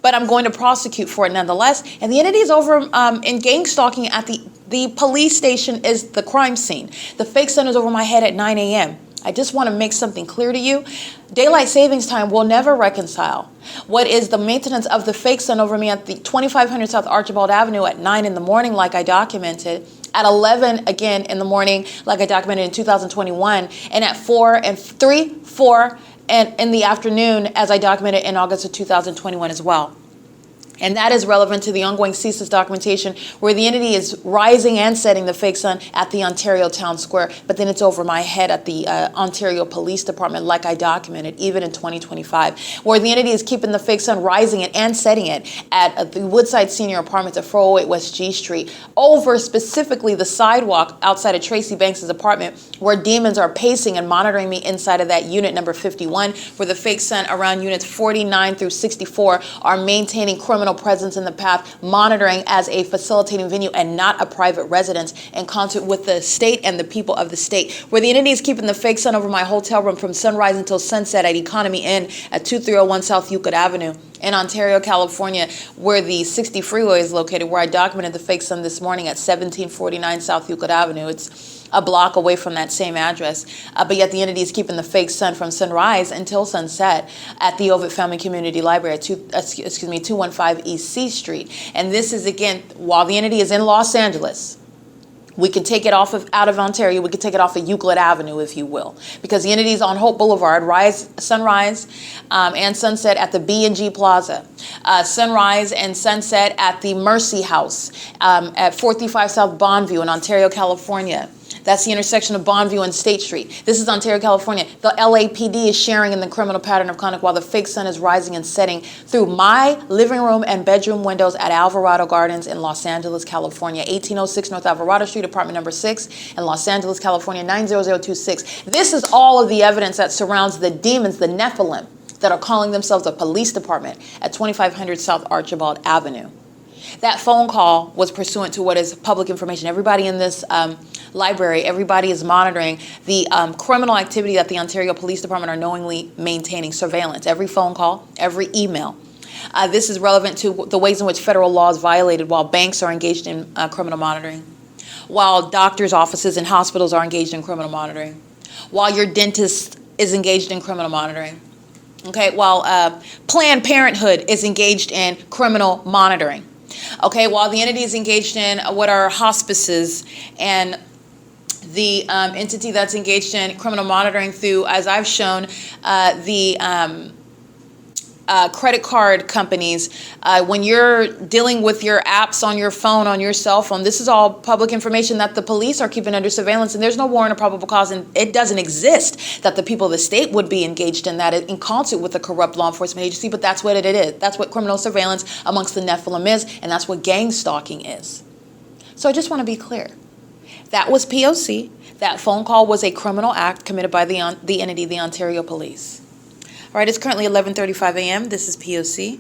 But I'm going to prosecute for it nonetheless, and the entity is over in gang stalking at the police station is the crime scene. The fake son is over my head at 9 a.m. I just want to make something clear to you. Daylight savings time will never reconcile what is the maintenance of the fake son over me at the 2500 South Archibald Avenue at 9 in the morning, like I documented, at 11 again in the morning, like I documented in 2021, and at 4 and 3, 4, and in the afternoon, as I documented in August of 2021 as well. And that is relevant to the ongoing CEASELESS documentation where the entity is rising and setting the fake sun at the Ontario Town Square, but then it's over my head at the Ontario Police Department, like I documented, even in 2025, where the entity is keeping the fake sun rising it and setting it at the Woodside Senior Apartments at 408 West G Street, over specifically the sidewalk outside of Tracy Banks' apartment, where demons are pacing and monitoring me inside of that unit number 51, where the fake sun around units 49 through 64 are maintaining criminal presence in the path, monitoring as a facilitating venue and not a private residence, in concert with the state and the people of the state, where the entity is keeping the fake sun over my hotel room from sunrise until sunset at Economy Inn at 2301 South Euclid Avenue in Ontario, California, where the 60 freeway is located, where I documented the fake sun this morning at 1749 South Euclid Avenue. It's a block away from that same address, but yet the entity is keeping the fake sun from sunrise until sunset at the OVITT Family Community Library at 215 East C Street. And this is, again, while the entity is in Los Angeles, we can take it out of Ontario. We can take it off of Euclid Avenue, if you will, because the entity is on Hope Boulevard, sunrise and sunset at the B&G Plaza, sunrise and sunset at the Mercy House at 435 South Bonneview in Ontario, California. That's the intersection of Bonneview and State Street. This is Ontario, California. The LAPD is sharing in the criminal pattern of conduct while the fake sun is rising and setting through my living room and bedroom windows at Alvarado Gardens in Los Angeles, California, 1806 North Alvarado Street, apartment number 6 in Los Angeles, California, 90026. This is all of the evidence that surrounds the demons, the Nephilim, that are calling themselves a police department at 2500 South Archibald Avenue. That phone call was pursuant to what is public information. Everybody in this library, everybody is monitoring the criminal activity that the Ontario Police Department are knowingly maintaining surveillance. Every phone call, every email. This is relevant to the ways in which federal law is violated while banks are engaged in criminal monitoring. while doctors' offices and hospitals are engaged in criminal monitoring, while your dentist is engaged in criminal monitoring, okay, while Planned Parenthood is engaged in criminal monitoring, okay, while the entity is engaged in what are hospices and the entity that's engaged in criminal monitoring through, as I've shown, the credit card companies, when you're dealing with your apps on your phone, on your cell phone, this is all public information that the police are keeping under surveillance, and there's no warrant or probable cause, and it doesn't exist that the people of the state would be engaged in that in concert with a corrupt law enforcement agency, but that's what it is. That's what criminal surveillance amongst the Nephilim is, and that's what gang stalking is. So I just want to be clear. That was P.O.C. That phone call was a criminal act committed by the entity, the Ontario Police. All right, it's currently 11:35 a.m. This is P.O.C.